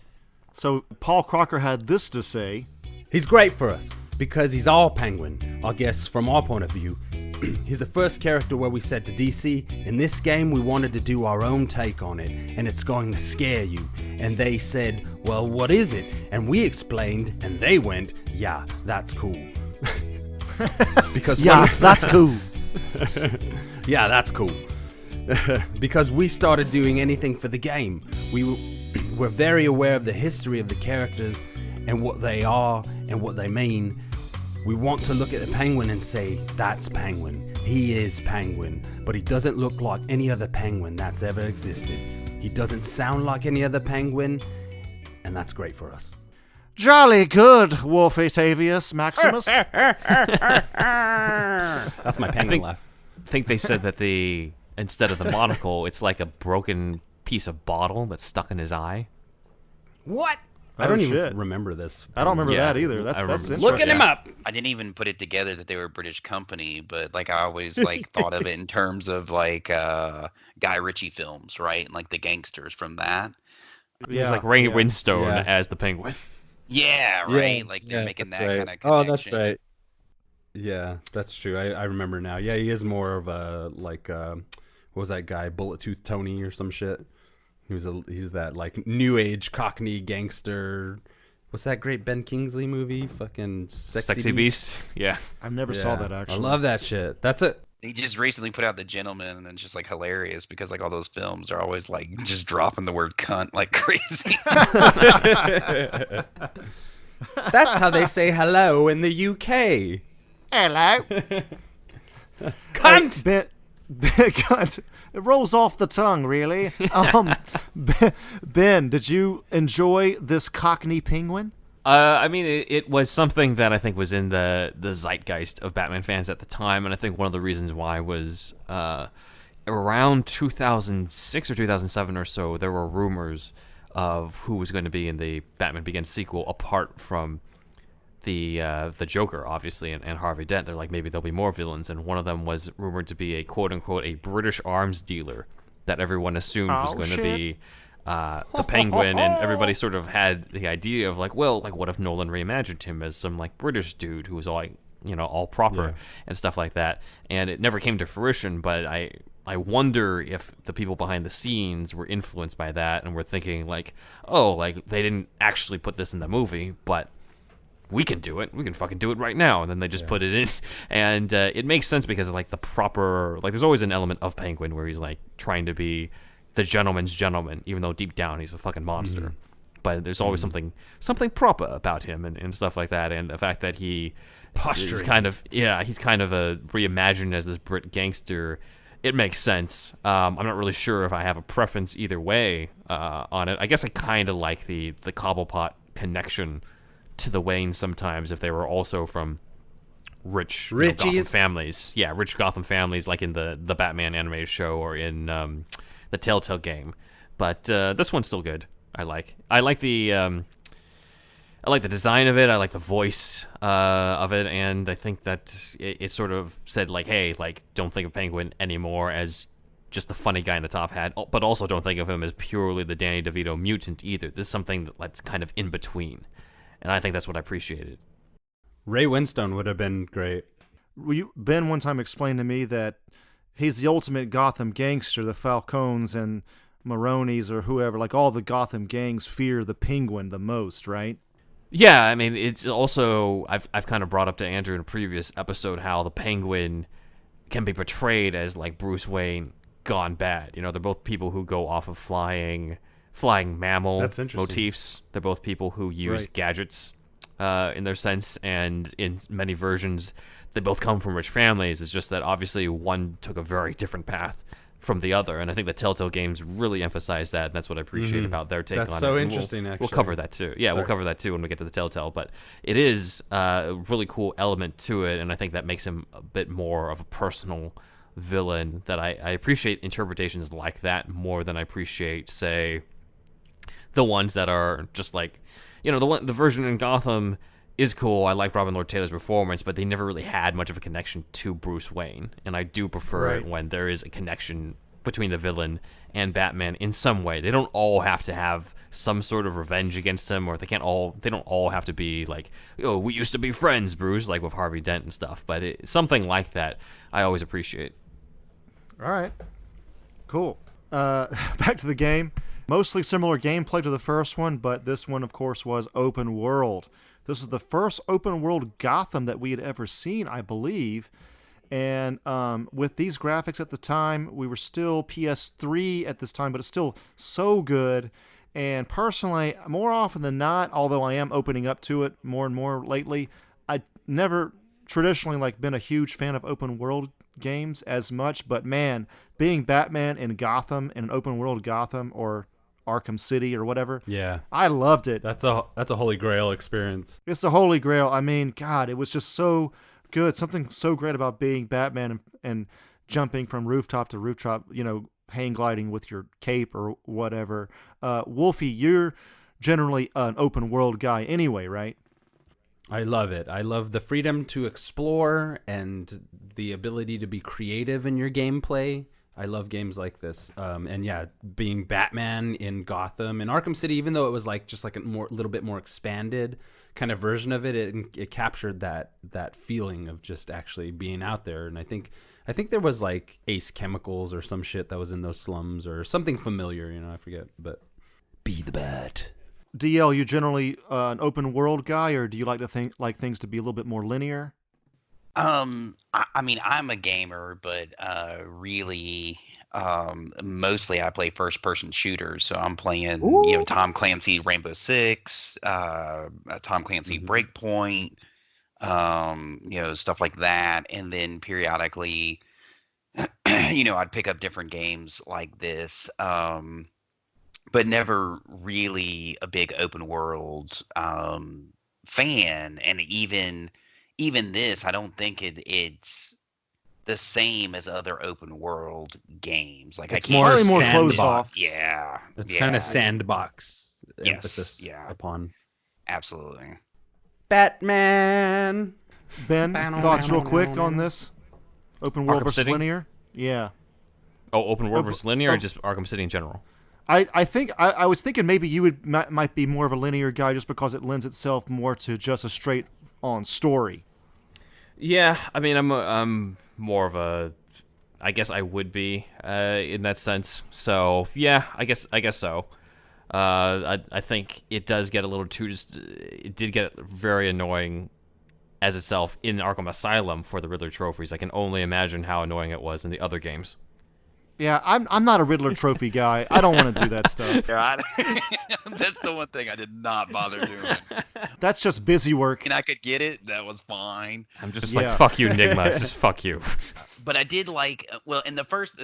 So Paul Crocker had this to say. He's great for us because he's our Penguin. I guess from our point of view, he's the first character where we said to DC, in this game we wanted to do our own take on it and it's going to scare you. And they said, well, what is it? And we explained and they went, yeah, that's cool. Because that's cool. Yeah, that's cool. Because we started doing anything for the game. We're very aware of the history of the characters and what they are and what they mean. We want to look at the Penguin and say, that's Penguin. He is Penguin, but he doesn't look like any other Penguin that's ever existed. He doesn't sound like any other Penguin, and that's great for us. Jolly good, Wolfatavius Maximus. That's my Penguin laugh. I think they said that instead of the monocle, it's like a broken piece of bottle that's stuck in his eye. What? Oh, I don't shit. even remember this. I don't remember Yeah, that either. That's I remember interesting. this. Looking him up. I didn't even put it together that they were a British company, but like I always like thought of it in terms of like Guy Ritchie films, right? And like the gangsters from that. He's like Ray Winstone Yeah. as the Penguin. Yeah, right. Like they're making that kind of connection. Oh, that's right. Yeah, that's true. I remember now. Yeah, he is more of a like what was that guy, Bullet Tooth Tony or some shit. He's that like new age Cockney gangster. What's that great Ben Kingsley movie? Fucking Sexy Beast. Yeah. I never saw that actually. I love that shit. That's it. He just recently put out The Gentleman, and it's just like hilarious because like all those films are always like just dropping the word cunt like crazy. That's how they say hello in the UK. Hello. Cunt. Cunt. It rolls off the tongue, really. Ben, did you enjoy this Cockney Penguin? I mean, it was something that I think was in the zeitgeist of Batman fans at the time, and I think one of the reasons why was around 2006 or 2007 or so, there were rumors of who was going to be in the Batman Begins sequel, apart from the Joker, obviously, and Harvey Dent. They're like, maybe there'll be more villains, and one of them was rumored to be a quote-unquote a British arms dealer that everyone assumed was going to be the Penguin, and everybody sort of had the idea of like, well, like what if Nolan reimagined him as some like British dude who was all like, all proper and stuff like that, and it never came to fruition. But I wonder if the people behind the scenes were influenced by that and were thinking like, oh, like they didn't actually put this in the movie, but we can do it. We can fucking do it right now. And then they just put it in. And it makes sense because of, like, the proper... Like, there's always an element of Penguin where he's, like, trying to be the gentleman's gentleman, even though deep down he's a fucking monster. Mm-hmm. But there's always something proper about him and stuff like that. And the fact that he is kind of... Yeah, he's kind of a reimagined as this Brit gangster. It makes sense. I'm not really sure if I have a preference either way on it. I guess I kind of like the Cobblepot connection to the Waynes sometimes, if they were also from rich Gotham families. Yeah, rich Gotham families, like in the Batman animated show or in the Telltale game. But this one's still good. I like the design of it. I like the voice of it, and I think that it sort of said like, hey, like don't think of Penguin anymore as just the funny guy in the top hat, but also don't think of him as purely the Danny DeVito mutant either. This is something that's kind of in between. And I think that's what I appreciated. Ray Winstone would have been great. Ben one time explained to me that he's the ultimate Gotham gangster, the Falcones, and Maroni's or whoever, like all the Gotham gangs fear the Penguin the most, right? Yeah, I mean, it's also I've kind of brought up to Andrew in a previous episode how the Penguin can be portrayed as like Bruce Wayne gone bad. You know, they're both people who go off of flying mammal motifs. They're both people who use gadgets in their sense, and in many versions, they both come from rich families. It's just that obviously one took a very different path from the other, and I think the Telltale games really emphasize that, and that's what I appreciate about their take on it. That's so interesting, actually. We'll cover that too. Yeah, we'll cover that too when we get to the Telltale, but it is a really cool element to it, and I think that makes him a bit more of a personal villain. That I appreciate interpretations like that more than I appreciate, say, the ones that are just like, you know, the version in Gotham is cool. I like Robin Lord Taylor's performance, but they never really had much of a connection to Bruce Wayne. And I do prefer it when there is a connection between the villain and Batman in some way. They don't all have to have some sort of revenge against him, or they don't all have to be like, oh, we used to be friends, Bruce, like with Harvey Dent and stuff. But something like that, I always appreciate. All right, cool. Back to the game. Mostly similar gameplay to the first one, but this one, of course, was open world. This is the first open world Gotham that we had ever seen, I believe. And with these graphics at the time, we were still PS3 at this time, but it's still so good. And personally, more often than not, although I am opening up to it more and more lately, I never traditionally been a huge fan of open world games as much. But man, being Batman in Gotham, in an open world Gotham, or Arkham City or whatever. Yeah. I loved it. That's a holy grail experience. It's the holy grail. I mean, God, it was just so good. Something so great about being Batman and jumping from rooftop to rooftop, you know, hang gliding with your cape or whatever. Wolfie, you're generally an open world guy anyway, right? I love it. I love the freedom to explore and the ability to be creative in your gameplay. I love games like this. And yeah, being Batman in Gotham and Arkham City, even though it was just a little bit more expanded kind of version of it, it captured that feeling of just actually being out there. And I think there was like Ace Chemicals or some shit that was in those slums or something familiar, you know, I forget. But be the Bat. DL, you generally an open world guy, or do you like to things to be a little bit more linear? I mean, I'm a gamer, but really, mostly I play first-person shooters. So I'm playing, Tom Clancy Rainbow Six, Tom Clancy Breakpoint, stuff like that. And then periodically, I'd pick up different games like this, but never really a big open world fan. And even this, I don't think it's the same as other open world games. Like it's I can't more closed off. Yeah, it's kind of sandbox emphasis upon. Absolutely. Batman. Ben, thoughts real quick on this? Open world Arkham versus City? linear? Yeah. Oh, open world versus linear, or just Arkham City in general? I think I was thinking maybe you might be more of a linear guy just because it lends itself more to just a straight on story. Yeah, I mean, I'm more of a, I guess I would be in that sense. So yeah, I guess so. I think it does get a little too it did get very annoying as itself in Arkham Asylum for the Riddler trophies. I can only imagine how annoying it was in the other games. Yeah, I'm not a Riddler trophy guy. I don't want to do that stuff. Yeah, that's the one thing I did not bother doing. That's just busy work. And I could get it. That was fine. I'm just like, fuck you, Enigma. Just fuck you. But I did like, well, and the first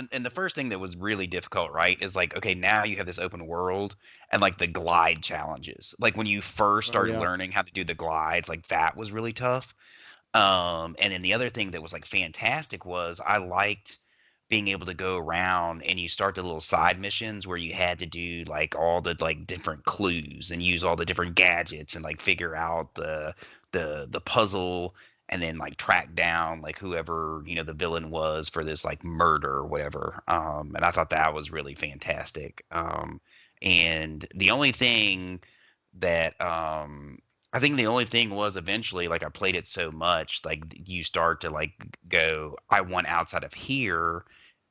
thing that was really difficult, right, is like, okay, now you have this open world and like the glide challenges. Like when you first started learning how to do the glides, like that was really tough. And then the other thing that was like fantastic was I liked being able to go around and you start the little side missions where you had to do like all the like different clues and use all the different gadgets and like figure out the puzzle and then like track down like whoever the villain was for this like murder or whatever. And I thought that was really fantastic. And the only thing that I think the only thing was eventually, like I played it so much, like you start to like go, I want outside of here.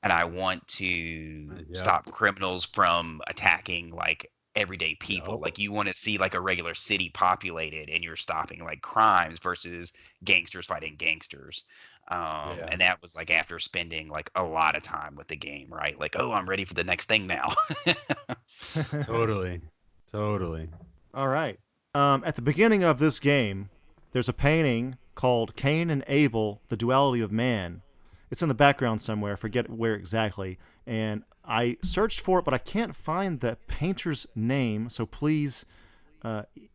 and I want to stop criminals from attacking like everyday people. Like you want to see like a regular city populated, and you're stopping like crimes versus gangsters fighting gangsters. And that was like after spending like a lot of time with the game, right? Like, oh, I'm ready for the next thing now. Totally. All right. At the beginning of this game, there's a painting called Cain and Abel, The Duality of Man. It's in the background somewhere, I forget where exactly. And I searched for it, but I can't find the painter's name, so please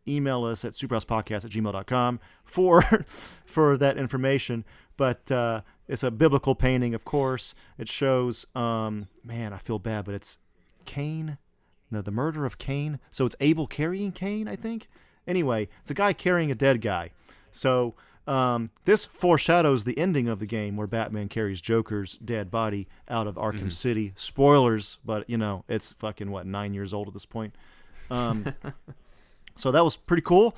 email us at superhousepodcast@gmail.com for that information. But it's a biblical painting, of course. It shows, man, I feel bad, but it's Cain. No, the murder of Cain. So it's Abel carrying Cain, I think. Anyway, it's a guy carrying a dead guy. So this foreshadows the ending of the game where Batman carries Joker's dead body out of Arkham City. Spoilers, but, it's fucking, 9 years old at this point. So that was pretty cool.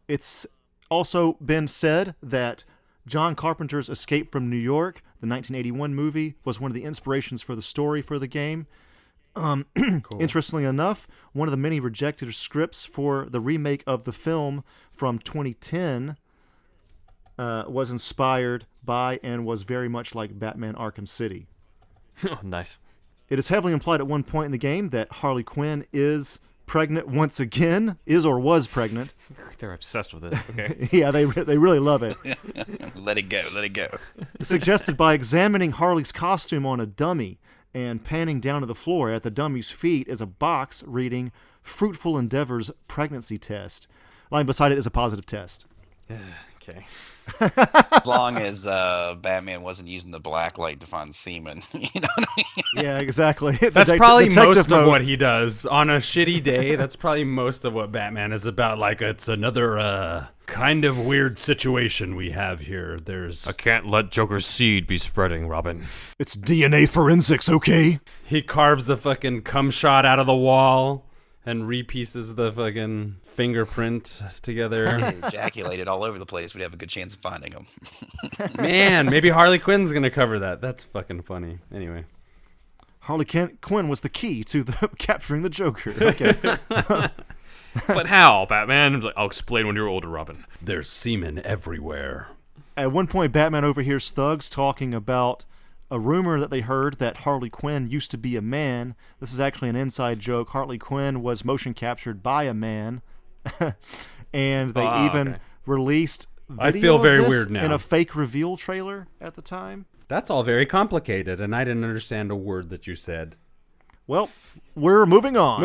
It's also been said that John Carpenter's Escape from New York, the 1981 movie, was one of the inspirations for the story for the game. Cool. Interestingly enough, one of the many rejected scripts for the remake of the film from 2010 was inspired by and was very much like Batman Arkham City. Oh, nice. It is heavily implied at one point in the game that Harley Quinn is pregnant once again, is or was pregnant. They're obsessed with this, okay? Yeah, they really love it. Let it go. Suggested by examining Harley's costume on a dummy and panning down to the floor. At the dummy's feet is a box reading Fruitful Endeavors Pregnancy Test. Lying beside it is a positive test. Okay. As long as Batman wasn't using the black light to find semen. You know what I mean? Yeah, exactly. That's probably most mode. of what he does. On a shitty day, that's probably most of what Batman is about. Like, it's another kind of weird situation we have here. I can't let Joker's seed be spreading, Robin. It's DNA forensics, okay? He carves a fucking cum shot out of the wall and repieces the fucking fingerprint together. If he ejaculated all over the place, we'd have a good chance of finding him. Man, maybe Harley Quinn's gonna cover that. That's fucking funny. Anyway. Harley Quinn was the key to capturing the Joker. Okay. But how, Batman? I'll explain when you're older, Robin. There's semen everywhere. At one point, Batman overhears thugs talking about a rumor that they heard that Harley Quinn used to be a man. This is actually an inside joke. Harley Quinn was motion captured by a man. And they released video I feel very of this weird now. in a fake reveal trailer at the time. That's all very complicated, and I didn't understand a word that you said. Well, we're moving on.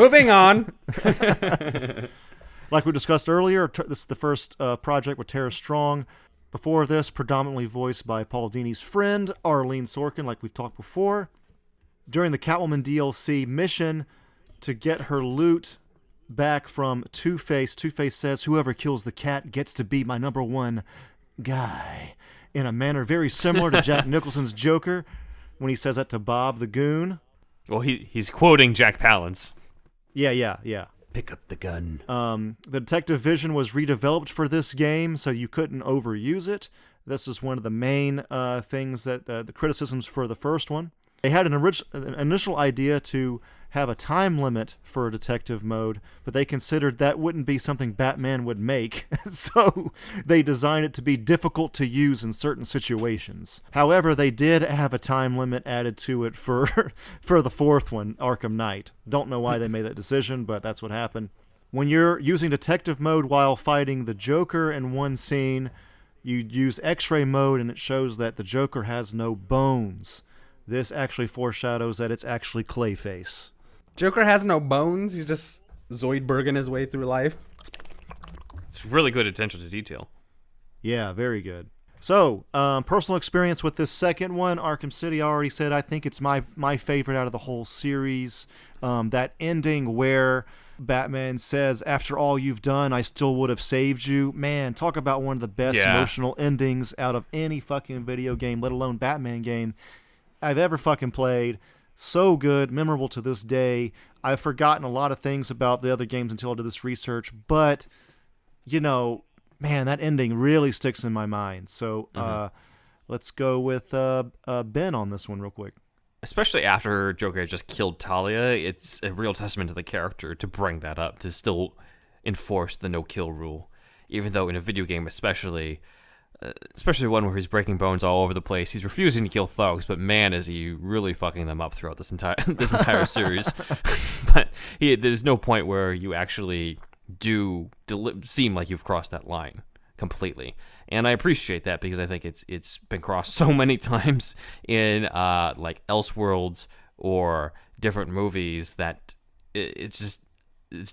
Like we discussed earlier, this is the first project with Tara Strong. Before this, predominantly voiced by Paul Dini's friend, Arlene Sorkin, like we've talked before. During the Catwoman DLC mission to get her loot back from Two-Face, Two-Face says, "Whoever kills the cat gets to be my number one guy," in a manner very similar to Jack Nicholson's Joker when he says that to Bob the Goon. Well, he's quoting Jack Palance. Yeah. Pick up the gun. The detective vision was redeveloped for this game, so you couldn't overuse it. This is one of the main things that the criticisms for the first one. They had an initial idea to have a time limit for detective mode, but they considered that wouldn't be something Batman would make, so they designed it to be difficult to use in certain situations. However, they did have a time limit added to it for the fourth one, Arkham Knight. Don't know why they made that decision, but that's what happened. When you're using detective mode while fighting the Joker in one scene, you use X-ray mode, and it shows that the Joker has no bones. This actually foreshadows that it's actually Clayface. Joker has no bones. He's just Zoidberging his way through life. It's really good attention to detail. Yeah, very good. So, personal experience with this second one, Arkham City, I already said I think it's my favorite out of the whole series. That ending where Batman says, "After all you've done, I still would have saved you." Man, talk about one of the best emotional endings out of any fucking video game, let alone Batman game, I've ever fucking played. So good, memorable to this day. I've forgotten a lot of things about the other games until I did this research, but, man, that ending really sticks in my mind. So let's go with Ben on this one real quick. especially after Joker just killed Talia, it's a real testament to the character to bring that up, to still enforce the no-kill rule, even though in a video game especially one where he's breaking bones all over the place, he's refusing to kill thugs, but man, is he really fucking them up throughout this entire series. But there's no point where you actually do seem like you've crossed that line completely, and I appreciate that because I think it's been crossed so many times in like Elseworlds or different movies that it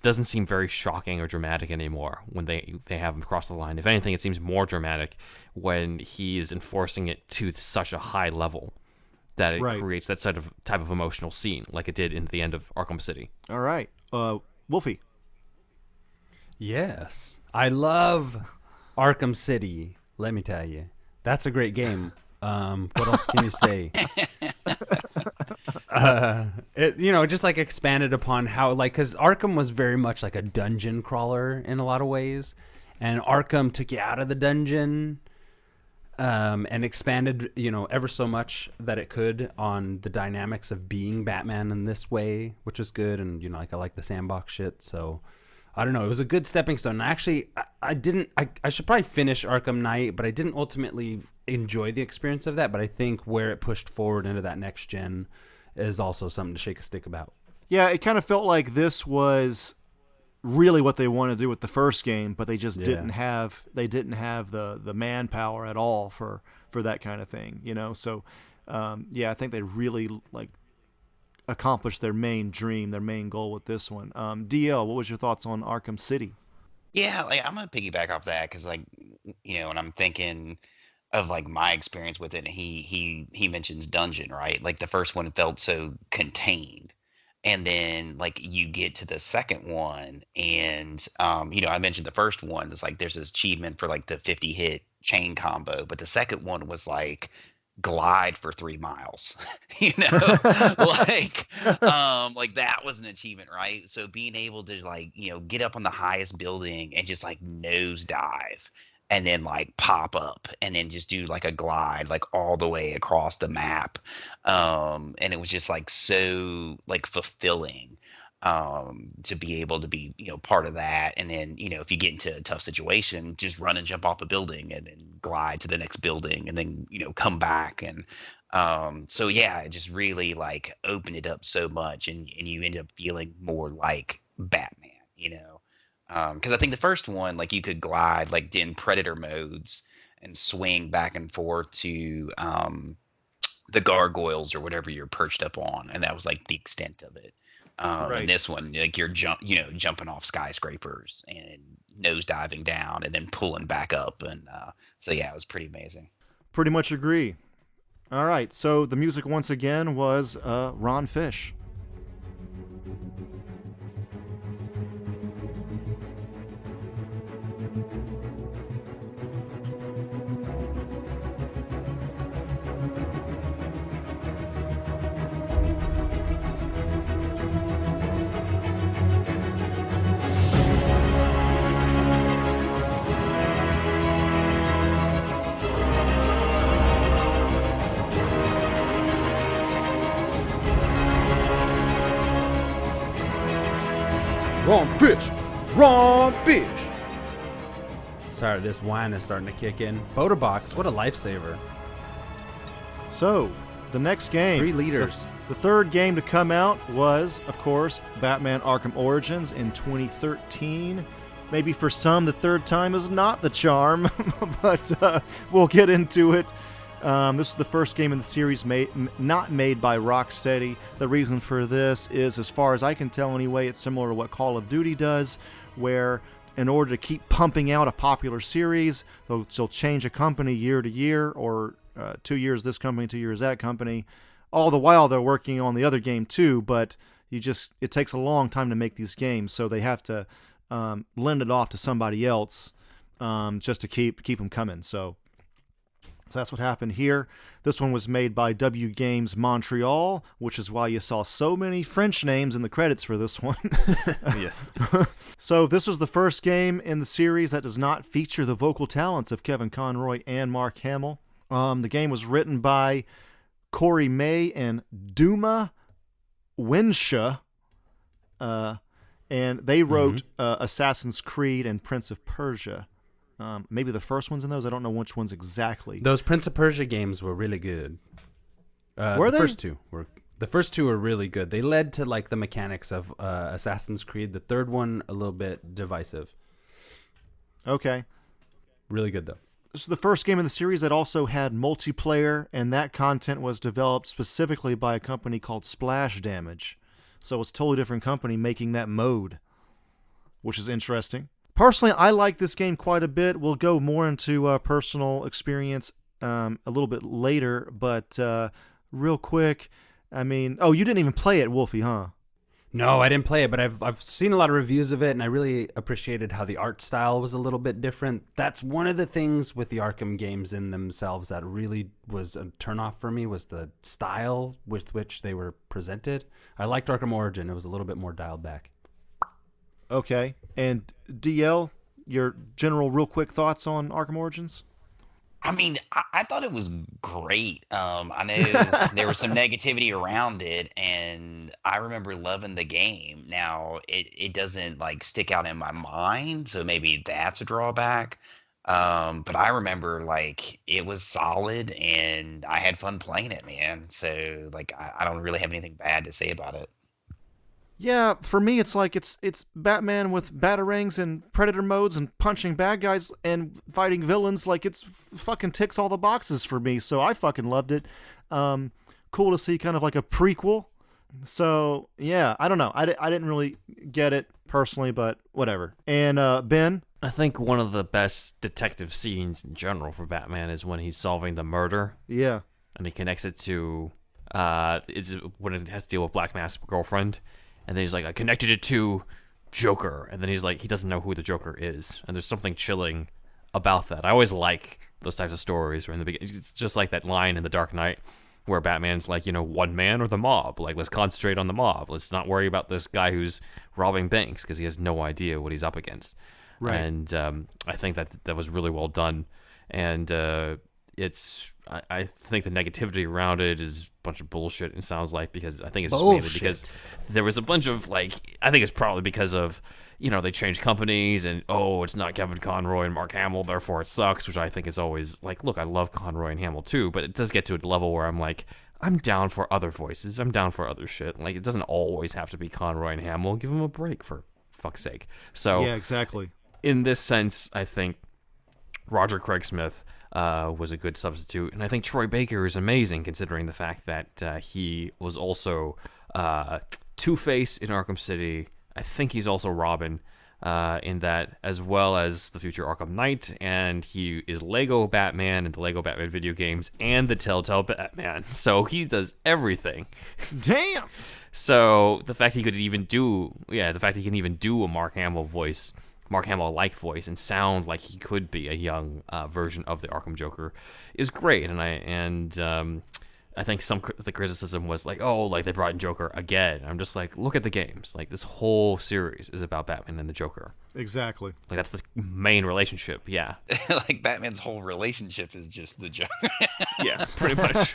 doesn't seem very shocking or dramatic anymore when they have him cross the line. If anything, it seems more dramatic when he is enforcing it to such a high level that it creates that type of emotional scene, like it did in the end of Arkham City. All right, Wolfie. Yes, I love Arkham City. Let me tell you, that's a great game. What else can you say? It just like expanded upon how, like, because Arkham was very much like a dungeon crawler in a lot of ways, and Arkham took you out of the dungeon and expanded ever so much that it could on the dynamics of being Batman in this way, which was good. And I like the sandbox shit, so I don't know, it was a good stepping stone. Actually, I should probably finish Arkham Knight, but I didn't ultimately enjoy the experience of that. But I think where it pushed forward into that next gen is also something to shake a stick about. Yeah, it kind of felt like this was really what they wanted to do with the first game, but they just didn't have the manpower at all for that kind of thing, So I think they really accomplished their main dream, their main goal with this one. DL, what was your thoughts on Arkham City? Yeah, I'm gonna piggyback off that because, when I'm thinking of my experience with it, and he mentions dungeon, right? Like the first one felt so contained, and then you get to the second one, and I mentioned the first one. It's there's this achievement for the 50 hit chain combo, but the second one was glide for 3 miles. That was an achievement, right? So being able to get up on the highest building and just nosedive and then pop up and then just do a glide all the way across the map, and it was just so fulfilling to be able to be part of that. And then if you get into a tough situation, just run and jump off a building and then glide to the next building and then come back. And so it just really opened it up so much, and you end up feeling more like Batman, because I think the first one, you could glide in predator modes and swing back and forth to the gargoyles or whatever you're perched up on, and that was the extent of it. And this one, you're jumping off skyscrapers and nose diving down and then pulling back up, and it was pretty amazing. Pretty much agree. All right, so the music once again was Ron Fish. Ron Fish. Sorry, this wine is starting to kick in. Boda Box, what a lifesaver. So, the next game. 3 liters. The third game to come out was, of course, Batman Arkham Origins in 2013. Maybe for some, the third time is not the charm, but we'll get into it. This is the first game in the series not made by Rocksteady. The reason for this is, as far as I can tell anyway, it's similar to what Call of Duty does, where in order to keep pumping out a popular series, they'll change a company year to year, or 2 years this company, 2 years that company. All the while they're working on the other game too, but it takes a long time to make these games, so they have to lend it off to somebody else just to keep them coming. So that's what happened here. This one was made by W Games Montreal, which is why you saw so many French names in the credits for this one. Yes. So this was the first game in the series that does not feature the vocal talents of Kevin Conroy and Mark Hamill. The game was written by Corey May and Duma Winsha. And they wrote Assassin's Creed and Prince of Persia. Maybe the first one's in those. I don't know which ones exactly. Those Prince of Persia games were really good. Were they? The first two were really good. They led to like the mechanics of Assassin's Creed. The third one a little bit divisive. Okay. Really good though. This is the first game in the series that also had multiplayer, and that content was developed specifically by a company called Splash Damage. So it's a totally different company making that mode, which is interesting. Personally, I like this game quite a bit. We'll go more into personal experience a little bit later, but real quick, I mean, oh, you didn't even play it, Wolfie, huh? No, I didn't play it, but I've seen a lot of reviews of it, and I really appreciated how the art style was a little bit different. That's one of the things with the Arkham games in themselves that really was a turnoff for me, was the style with which they were presented. I liked Arkham Origin. It was a little bit more dialed back. Okay. And DL, your general real quick thoughts on Arkham Origins? I mean, I thought it was great. I know there was some negativity around it, and I remember loving the game. Now, it doesn't like stick out in my mind, so maybe that's a drawback. But I remember like it was solid, and I had fun playing it, man. So like, I don't really have anything bad to say about it. Yeah, for me, it's like it's Batman with batarangs and predator modes and punching bad guys and fighting villains. Like, it's fucking ticks all the boxes for me, so I fucking loved it. Cool to see kind of like a prequel. So, yeah, I don't know. I didn't really get it personally, but whatever. And Ben? I think one of the best detective scenes in general for Batman is when he's solving the murder. Yeah. And he connects it to, it's when it has to deal with Black Mask's girlfriend. And then he's like, I connected it to Joker. And then he's like, he doesn't know who the Joker is. And there's something chilling about that. I always like those types of stories where in the beginning, it's just like that line in The Dark Knight where Batman's like, you know, one man or the mob. Like, let's concentrate on the mob. Let's not worry about this guy who's robbing banks because he has no idea what he's up against. Right. And I think that was really well done. And I think the negativity around it is a bunch of bullshit, it sounds like, because I think it's mainly because there was a bunch of, like, I think it's probably because of, you know, they changed companies and, oh, it's not Kevin Conroy and Mark Hamill, therefore it sucks, which I think is always, like, look, I love Conroy and Hamill too, but it does get to a level where I'm like, I'm down for other voices, I'm down for other shit. Like, it doesn't always have to be Conroy and Hamill, give them a break, for fuck's sake. So, yeah, exactly. In this sense, I think Roger Craig Smith was a good substitute, and I think Troy Baker is amazing considering the fact that he was also Two-Face in Arkham City. I think he's also Robin in that, as well as the future Arkham Knight, and he is Lego Batman in the Lego Batman video games and the Telltale Batman. So he does everything. Damn. So the fact he can even do a Mark Hamill voice, Mark Hamill-like voice, and sound like he could be a young version of the Arkham Joker is great. And I think the criticism was like, oh, like they brought in Joker again. I'm just like, look at the games. Like, this whole series is about Batman and the Joker. Exactly. Like, that's the main relationship. Yeah. Like, Batman's whole relationship is just the Joker. Yeah, pretty much.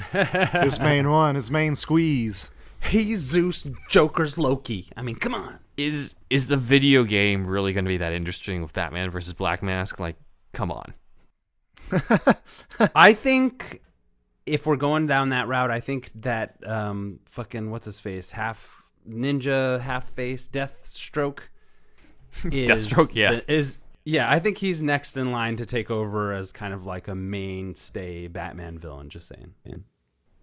His main squeeze. He's Zeus, Joker's Loki. I mean, come on. Is the video game really going to be that interesting with Batman versus Black Mask? Like, come on. I think if we're going down that route, I think that fucking what's his face, half ninja, half face, Deathstroke. Deathstroke, yeah. I think he's next in line to take over as kind of like a mainstay Batman villain. Just saying. Yeah.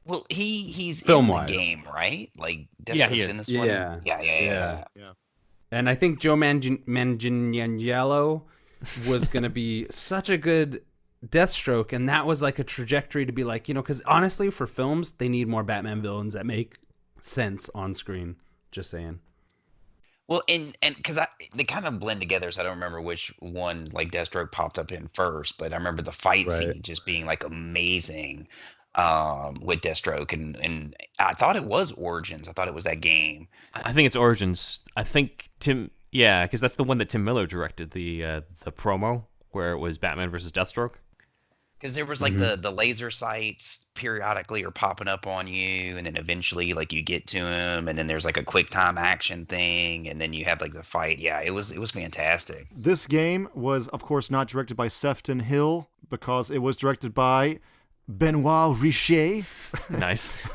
Well, he's Film-wise. in the game, right? Like, Yeah, he Deathstroke's is. in this one. Yeah. And I think Joe Manganiello was going to be such a good Deathstroke, and that was like a trajectory to be like, you know, because honestly, for films, they need more Batman villains that make sense on screen. Just saying. Well, and because they kind of blend together, so I don't remember which one like Deathstroke popped up in first, but I remember the fight scene just being like amazing with Deathstroke, and I thought it was Origins. I thought it was that game. I think it's Origins. I think because that's the one that Tim Miller directed, the promo where it was Batman versus Deathstroke. Because there was like the laser sights periodically are popping up on you, and then eventually like you get to him, and then there's like a quick time action thing, and then you have like the fight. Yeah, it was fantastic. This game was, of course, not directed by Sefton Hill because it was directed by Benoit Richer. Nice.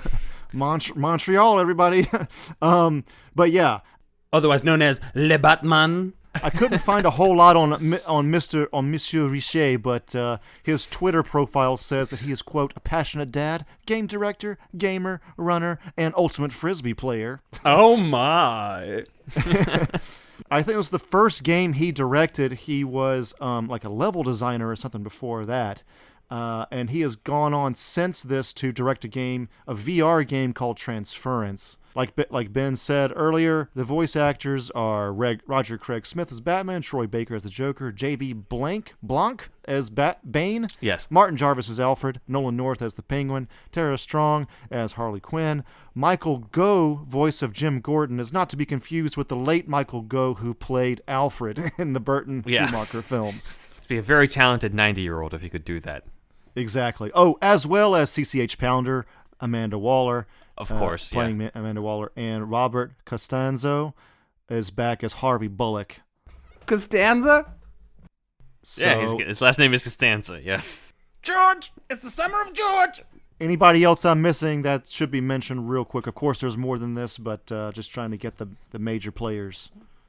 Montreal, everybody. But yeah, Otherwise known as Le Batman. I couldn't find a whole lot on Monsieur Richer, but his Twitter profile says that he is, quote, a passionate dad, game director, gamer, runner, and ultimate frisbee player. Oh my! I think it was the first game he directed. He was like a level designer or something before that. And he has gone on since this to direct a VR game called Transference. Like Ben said earlier, the voice actors are Roger Craig Smith as Batman, Troy Baker as the Joker, J.B. Blanc as Bane, Yes. Martin Jarvis as Alfred, Nolan North as the Penguin, Tara Strong as Harley Quinn. Michael Gough, voice of Jim Gordon, is not to be confused with the late Michael Gough who played Alfred in the Burton Schumacher films. To be a very talented 90-year-old if he could do that. Exactly. Oh, as well as CCH Pounder, Amanda Waller. Of course, playing Amanda Waller, and Robert Costanzo is back as Harvey Bullock. Costanza? Yeah, his last name is Costanza, yeah. George! It's the summer of George! Anybody else I'm missing that should be mentioned real quick? Of course, there's more than this, but just trying to get the major players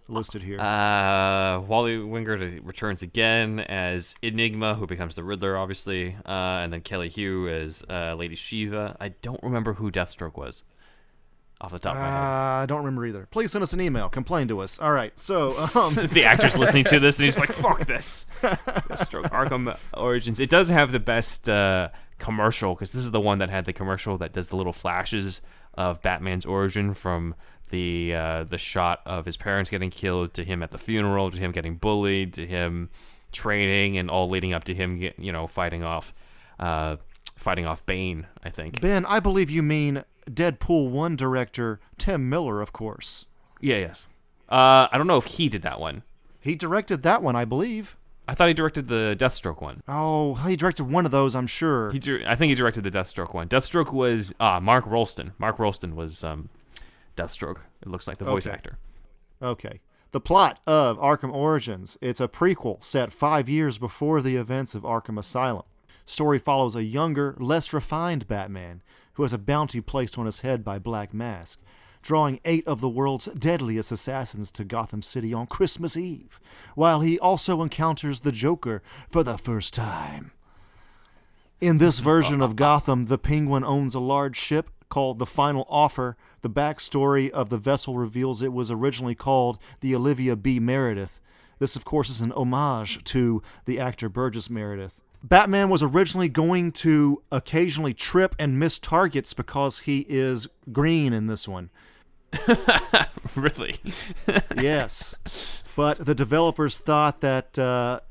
listed here. Wally Wingert returns again as Enigma, who becomes the Riddler, obviously, and then Kelly Hu as Lady Shiva. I don't remember who Deathstroke was off the top of my head. I don't remember either. Please send us an email. Complain to us. All right, so... The actor's listening to this, and he's like, fuck this. Deathstroke Arkham Origins. It does have the best commercial, because this is the one that had the commercial that does the little flashes of Batman's origin from the shot of his parents getting killed to him at the funeral to him getting bullied to him training and all leading up to him fighting off Bane, I think. Ben, I believe you mean Deadpool 1 director Tim Miller, of course. Yes. I don't know if he did that one. He directed that one, I believe. I thought he directed the Deathstroke one. Oh, he directed one of those, I'm sure. I think he directed the Deathstroke one. Deathstroke was Mark Rolston. Mark Rolston was Deathstroke, it looks like, the voice actor. Okay. The plot of Arkham Origins. It's a prequel set 5 years before the events of Arkham Asylum. Story follows a younger, less refined Batman who has a bounty placed on his head by Black Mask, drawing 8 of the world's deadliest assassins to Gotham City on Christmas Eve, while he also encounters the Joker for the first time. In this version of Gotham, the Penguin owns a large ship called the Final Offer. The backstory of the vessel reveals it was originally called the Olivia B. Meredith. This, of course, is an homage to the actor Burgess Meredith. Batman was originally going to occasionally trip and miss targets because he is green in this one. Really? Yes. But the developers thought that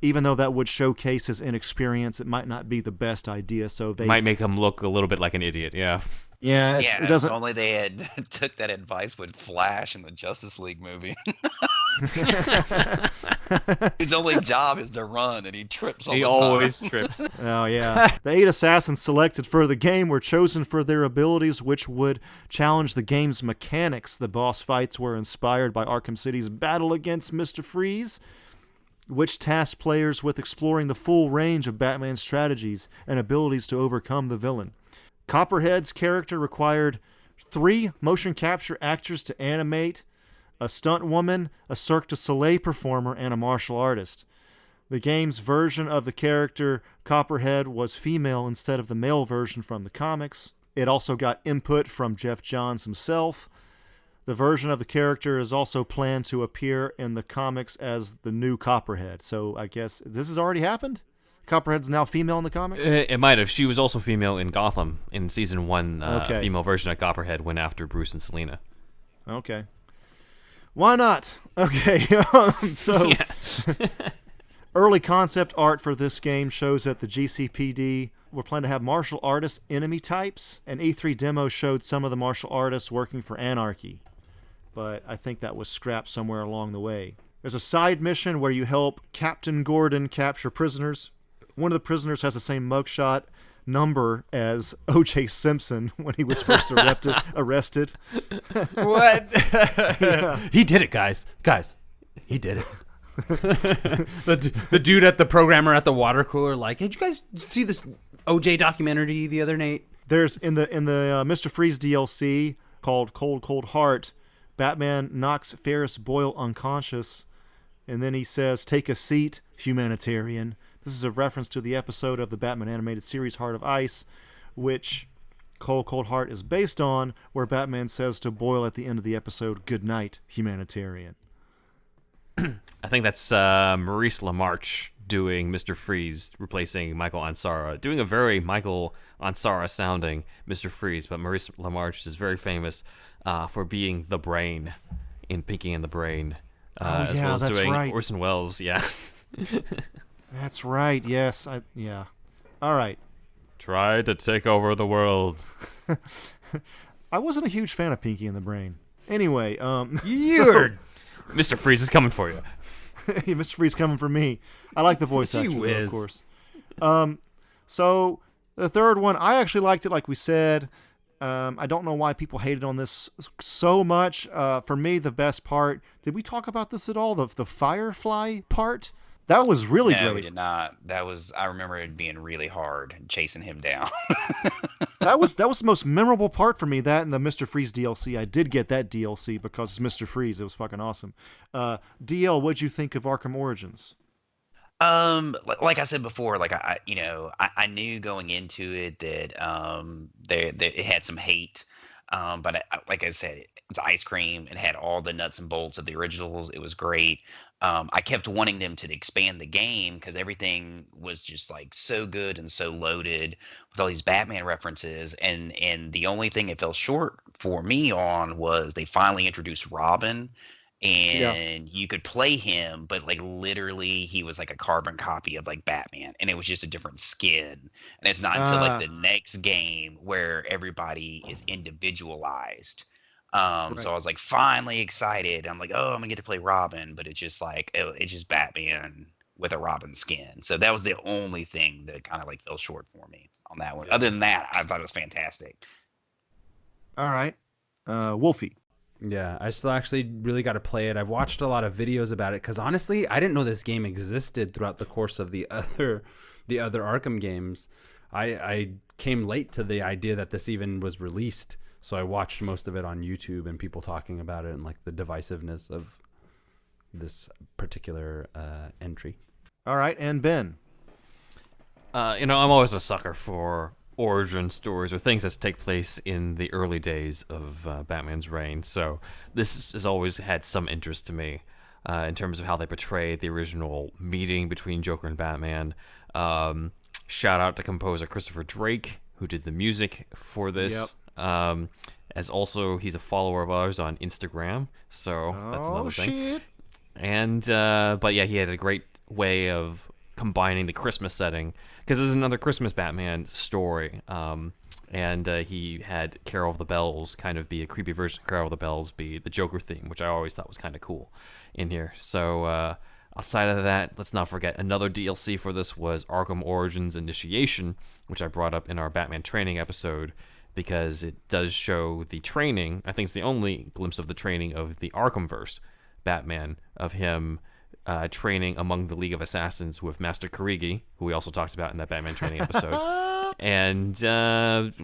even though that would showcase his inexperience, it might not be the best idea, so they... Might make him look a little bit like an idiot, yeah. Yeah, it doesn't... If only they had took that advice with Flash in the Justice League movie. His only job is to run, and he trips all the time. He always trips. Oh, yeah. The 8 assassins selected for the game were chosen for their abilities, which would challenge the game's mechanics. The boss fights were inspired by Arkham City's battle against Mr. Freeze, which tasked players with exploring the full range of Batman's strategies and abilities to overcome the villain. Copperhead's character required 3 motion capture actors to animate, a stunt woman, a Cirque du Soleil performer, and a martial artist. The game's version of the character Copperhead was female instead of the male version from the comics. It also got input from Jeff Johns himself. The version of the character is also planned to appear in the comics as the new Copperhead. So I guess this has already happened? Copperhead's now female in the comics? It might have. She was also female in Gotham in season 1. Okay. A female version of Copperhead went after Bruce and Selina. Okay. Why not? Okay. So, early concept art for this game shows that the GCPD were planning to have martial artist enemy types. An E3 demo showed some of the martial artists working for Anarchy, but I think that was scrapped somewhere along the way. There's a side mission where you help Captain Gordon capture prisoners. one of the prisoners has the same mugshot number as O.J. Simpson when he was first arrested. What? Yeah. He did it, guys. He did it. the dude at the programmer at the water cooler, like, hey, did you guys see this OJ documentary the other night? There's in the Mr. Freeze DLC called Cold Cold Heart, Batman knocks Ferris Boyle unconscious, and then he says, "Take a seat, humanitarian." This is a reference to the episode of the Batman animated series Heart of Ice, which Cold Cold Heart is based on, where Batman says to Boyle at the end of the episode, "Good night, humanitarian." I think that's Maurice LaMarche doing Mr. Freeze, replacing Michael Ansara, doing a very Michael Ansara sounding Mr. Freeze, but Maurice LaMarche is very famous for being the Brain in Pinky and the Brain, as well as that's doing right. Orson Welles. Yeah, That's right. Yes. Yeah. All right. try to take over the world. I wasn't a huge fan of Pinky and the Brain. Anyway, You're Mr. Freeze is coming for you. Mr. Freeze coming for me. I like the voice Gee actor, though, of whiz. course. So the third one, I actually liked it, like we said. I don't know why people hated on this so much. For me, the best part. Did we talk about this at all? The Firefly part. That was really No, great. we did not. I remember it being really hard chasing him down. That was the most memorable part for me. That and the Mr. Freeze DLC. I did get that DLC because it's Mr. Freeze. It was fucking awesome. DL, what'd you think of Arkham Origins? Like I said before, like I knew going into it that it had some hate, but like I said, it's ice cream. It had all the nuts and bolts of the originals. It was great. I kept wanting them to expand the game because everything was just like so good and so loaded with all these Batman references, and the only thing it fell short for me on was they finally introduced Robin. And you could play him, but like literally he was like a carbon copy of like Batman, and it was just a different skin. And it's not until like the next game where everybody is individualized. So I was like finally excited. I'm like, oh, I'm gonna get to play Robin, but it's just like it's just Batman with a Robin skin. So that was the only thing that kind of like fell short for me on that one. Other than that, I thought it was fantastic. All right, Wolfie. Yeah, I still actually really got to play it. I've watched a lot of videos about it because honestly, I didn't know this game existed throughout the course of the other Arkham games. I came late to the idea that this even was released, so I watched most of it on YouTube and people talking about it and like the divisiveness of this particular entry. All right, and Ben. I'm always a sucker for origin stories or things that take place in the early days of Batman's reign. So this has always had some interest to me in terms of how they portray the original meeting between Joker and Batman. Shout out to composer Christopher Drake, who did the music for this. Yep. As also, he's a follower of ours on Instagram, so that's another thing. Shit. And but yeah, he had a great way of combining the Christmas setting, because this is another Christmas Batman story, and he had Carol of the Bells kind of be a creepy version of Carol of the Bells be the Joker theme, which I always thought was kind of cool in here. So outside of that, let's not forget another DLC for this was Arkham Origins Initiation, which I brought up in our Batman training episode, because it does show the training. I think it's the only glimpse of the training of the Arkhamverse Batman, of him training among the League of Assassins with Master Karigi, who we also talked about in that Batman training episode, and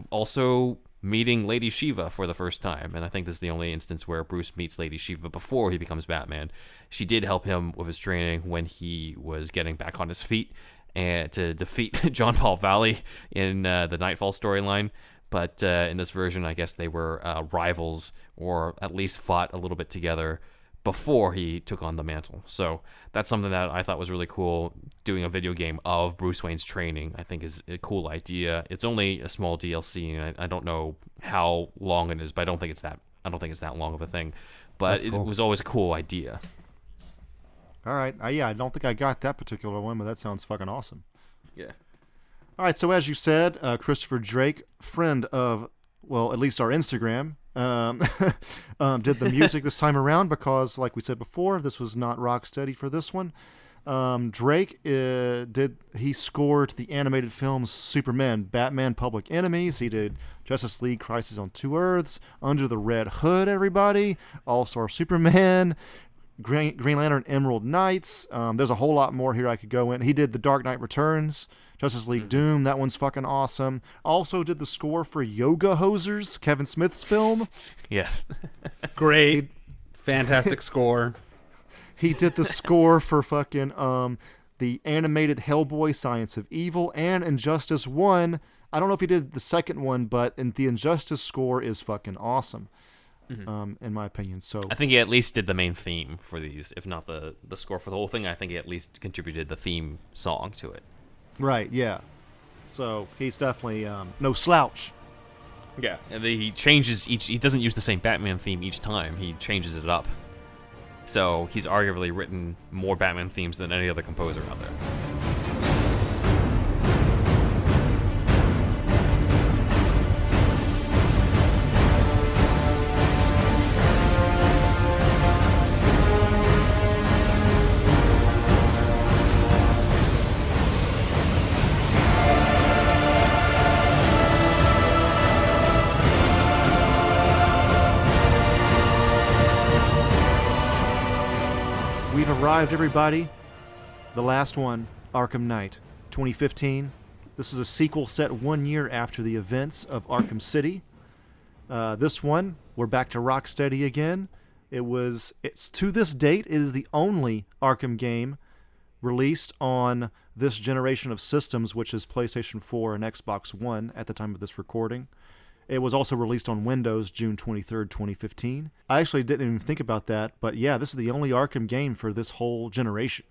also meeting Lady Shiva for the first time. And I think this is the only instance where Bruce meets Lady Shiva before he becomes Batman. She did help him with his training when he was getting back on his feet and to defeat John Paul Valley in the Nightfall storyline. But in this version, I guess they were rivals, or at least fought a little bit together before he took on the mantle. So that's something that I thought was really cool. Doing a video game of Bruce Wayne's training, I think, is a cool idea. It's only a small DLC, and I don't know how long it is, but I don't think it's that long of a thing. But it was always a cool idea. All right. I don't think I got that particular one, but that sounds fucking awesome. Yeah. All right. So as you said, Christopher Drake, friend of, well, at least our Instagram, did the music this time around because, like we said before, this was not Rocksteady for this one. Drake he scored the animated films Superman, Batman, Public Enemies. He did Justice League, Crisis on Two Earths, Under the Red Hood, everybody, All-Star Superman, Green Lantern, Emerald Knights. There's a whole lot more here I could go in. He did The Dark Knight Returns, Justice League Doom. That one's fucking awesome. Also did the score for Yoga Hosers, Kevin Smith's film. Yes. Great. Fantastic score. He did the score for fucking the animated Hellboy, Science of Evil, and Injustice 1. I don't know if he did the second one, but the Injustice score is fucking awesome, in my opinion. So I think he at least did the main theme for these, if not the score for the whole thing. I think he at least contributed the theme song to it. Right, yeah. So he's definitely no slouch. Yeah, and he changes he doesn't use the same Batman theme each time. He changes it up. So he's arguably written more Batman themes than any other composer out there. We've arrived, everybody. The last one, Arkham Knight, 2015. This is a sequel set 1 year after the events of Arkham City. This one, we're back to Rocksteady again. It's to this date, it is the only Arkham game released on this generation of systems, which is PlayStation 4 and Xbox One at the time of this recording. It was also released on Windows June 23rd, 2015. I actually didn't even think about that, but yeah, this is the only Arkham game for this whole generation.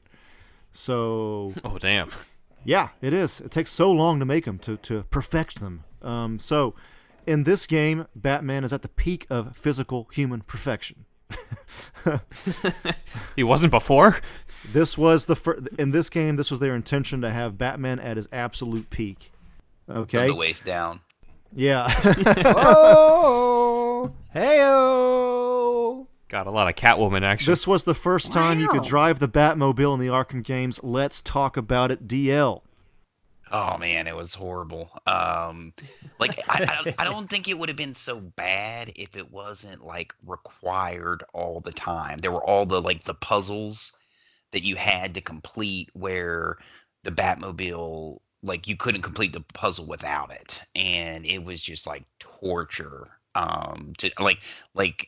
So... Oh, damn. Yeah, it is. It takes so long to make them, to perfect them. So, in this game, Batman is at the peak of physical human perfection. He wasn't before? This was in this game, this was their intention to have Batman at his absolute peak. Okay? From the waist down. Yeah. Oh, hey-oh. Got a lot of Catwoman action. This was the first time you could drive the Batmobile in the Arkham games. Let's talk about it, DL. Oh man, it was horrible. Like I don't think it would have been so bad if it wasn't like required all the time. There were all the puzzles that you had to complete where the Batmobile, like, you couldn't complete the puzzle without it, and it was just like torture. To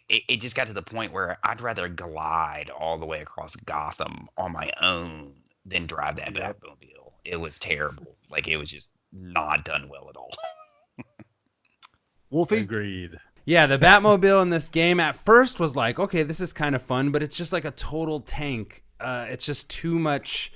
it just got to the point where I'd rather glide all the way across Gotham on my own than drive that Batmobile. It was terrible. Like, it was just not done well at all. Wolfie? Agreed. Yeah, the Batmobile in this game at first was like, okay, this is kind of fun, but it's just like a total tank. It's just too much.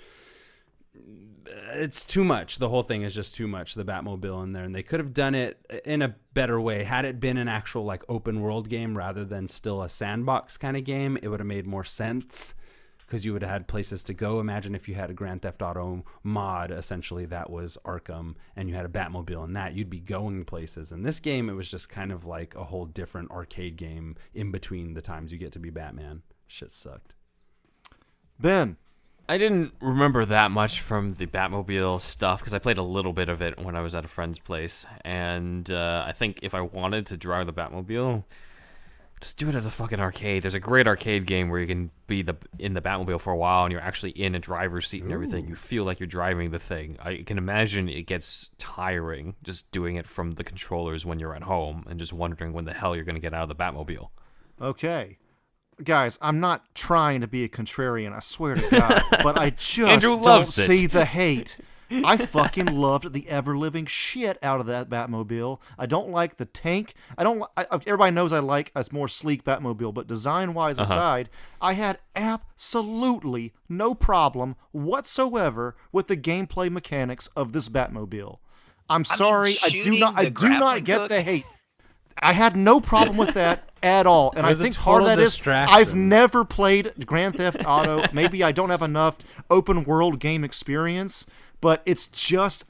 It's too much. The whole thing is just too much, the Batmobile in there. And they could have done it in a better way. Had it been an actual like open world game rather than still a sandbox kind of game, it would have made more sense because you would have had places to go. Imagine if you had a Grand Theft Auto mod, essentially, that was Arkham, and you had a Batmobile in that. You'd be going places. In this game, it was just kind of like a whole different arcade game in between the times you get to be Batman. Shit sucked. Ben? I didn't remember that much from the Batmobile stuff because I played a little bit of it when I was at a friend's place. And I think if I wanted to drive the Batmobile, just do it at the fucking arcade. There's a great arcade game where you can be in the Batmobile for a while and you're actually in a driver's seat and everything. You feel like you're driving the thing. I can imagine it gets tiring just doing it from the controllers when you're at home and just wondering when the hell you're going to get out of the Batmobile. Okay. Guys, I'm not trying to be a contrarian, I swear to God, but I just don't see the hate. I fucking loved the ever-living shit out of that Batmobile. I don't like the tank. Everybody knows I like a more sleek Batmobile, but design-wise aside, I had absolutely no problem whatsoever with the gameplay mechanics of this Batmobile. I'm sorry, I do not get the hate. I had no problem with that at all. And I think part of that is I've never played Grand Theft Auto. Maybe I don't have enough open world game experience, but it's just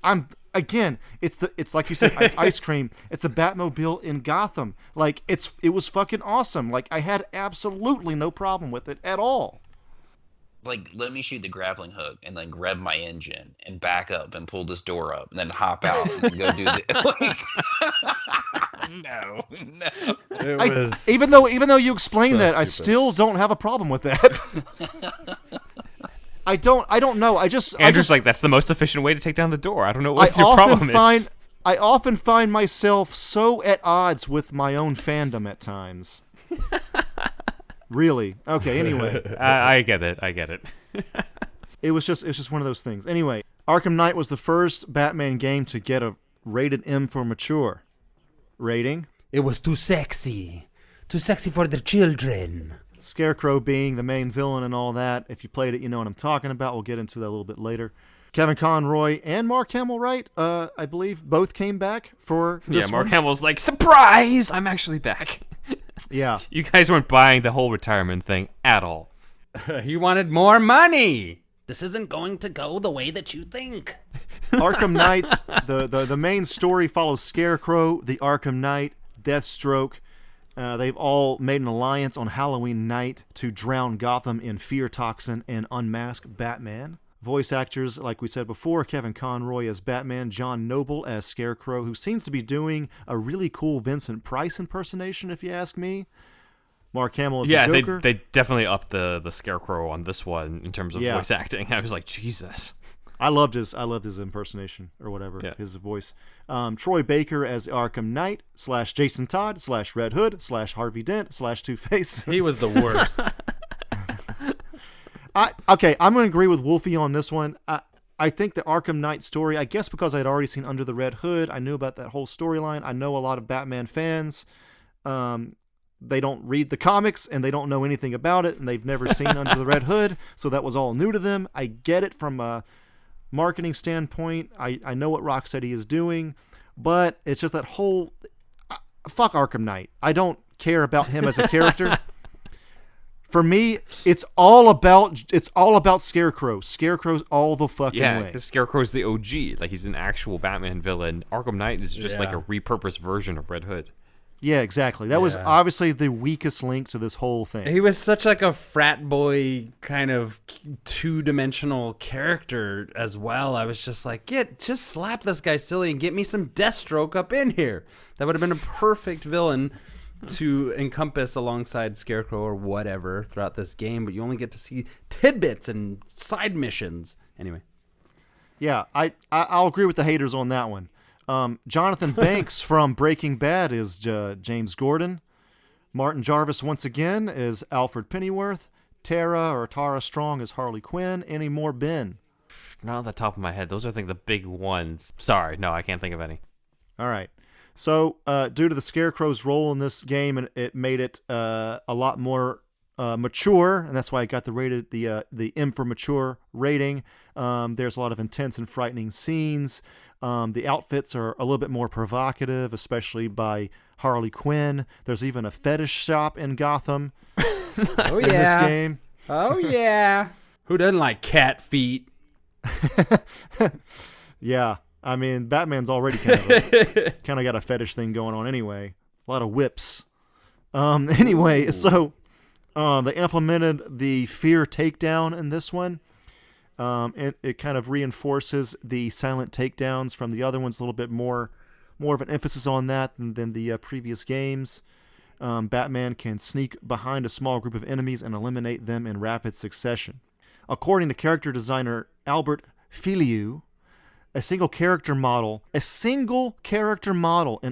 it's like you said, it's ice cream. It's the Batmobile in Gotham. Like, it was fucking awesome. Like, I had absolutely no problem with it at all. like, let me shoot the grappling hook and then grab my engine and back up and pull this door up and then hop out and then go do the no. It was Even though you explained so that, I stupid. still don't have a problem with that. I don't know. Andrew's like, that's the most efficient way to take down the door. I don't know what your problem is. I often find myself so at odds with my own fandom at times. Really? Okay, anyway. I get it. It's just one of those things. Anyway, Arkham Knight was the first Batman game to get a rated M for mature rating. It was too sexy for the children. Scarecrow being the main villain and all that. If you played it, you know what I'm talking about. We'll get into that a little bit later. Kevin Conroy and Mark Hamill, right? I believe both came back for this Mark one. Hamill's like, surprise! I'm actually back. Yeah. You guys weren't buying the whole retirement thing at all. He wanted more money. This isn't going to go the way that you think. Arkham Knights, the main story follows Scarecrow, the Arkham Knight, Deathstroke. They've all made an alliance on Halloween night to drown Gotham in fear toxin and unmask Batman. Voice actors, like we said before, Kevin Conroy as Batman, John Noble as Scarecrow, who seems to be doing a really cool Vincent Price impersonation, if you ask me. Mark Hamill as the Joker. They definitely upped the Scarecrow on this one in terms of voice acting. I was like, Jesus. I loved his impersonation or whatever, his voice. Troy Baker as Arkham Knight / Jason Todd / Red Hood / Harvey Dent / Two-Face. He was the worst. Okay, I'm going to agree with Wolfie on this one. I think the Arkham Knight story, I guess because I'd already seen Under the Red Hood, I knew about that whole storyline. I know a lot of Batman fans. They don't read the comics, and they don't know anything about it, and they've never seen Under the Red Hood, so that was all new to them. I get it from a marketing standpoint. I know what Rocksteady is doing, but it's just that whole... fuck Arkham Knight. I don't care about him as a character. For me, it's all about Scarecrow. Scarecrow's all the fucking way. Yeah, because Scarecrow's the OG. Like, he's an actual Batman villain. Arkham Knight is just like a repurposed version of Red Hood. Yeah, exactly. That was obviously the weakest link to this whole thing. He was such like a frat boy kind of two-dimensional character as well. I was just like, just slap this guy silly and get me some Deathstroke up in here. That would have been a perfect villain to encompass alongside Scarecrow or whatever throughout this game, but you only get to see tidbits and side missions. Anyway. Yeah, I'll agree with the haters on that one. Jonathan Banks from Breaking Bad is James Gordon. Martin Jarvis once again is Alfred Pennyworth. Tara Strong is Harley Quinn. Any more Ben? Not on the top of my head. Those are, I think, the big ones. Sorry, no, I can't think of any. All right. So, due to the Scarecrow's role in this game, it made it a lot more mature, and that's why I got the M for mature rating. There's a lot of intense and frightening scenes. The outfits are a little bit more provocative, especially by Harley Quinn. There's even a fetish shop in Gotham in this game. Oh, yeah. Who doesn't like cat feet? Yeah. I mean, Batman's already kind of got a fetish thing going on anyway. A lot of whips. Anyway, so they implemented the fear takedown in this one. It kind of reinforces the silent takedowns from the other ones, a little bit more of an emphasis on that than the previous games. Batman can sneak behind a small group of enemies and eliminate them in rapid succession. According to character designer Albert Filiu, a single character model in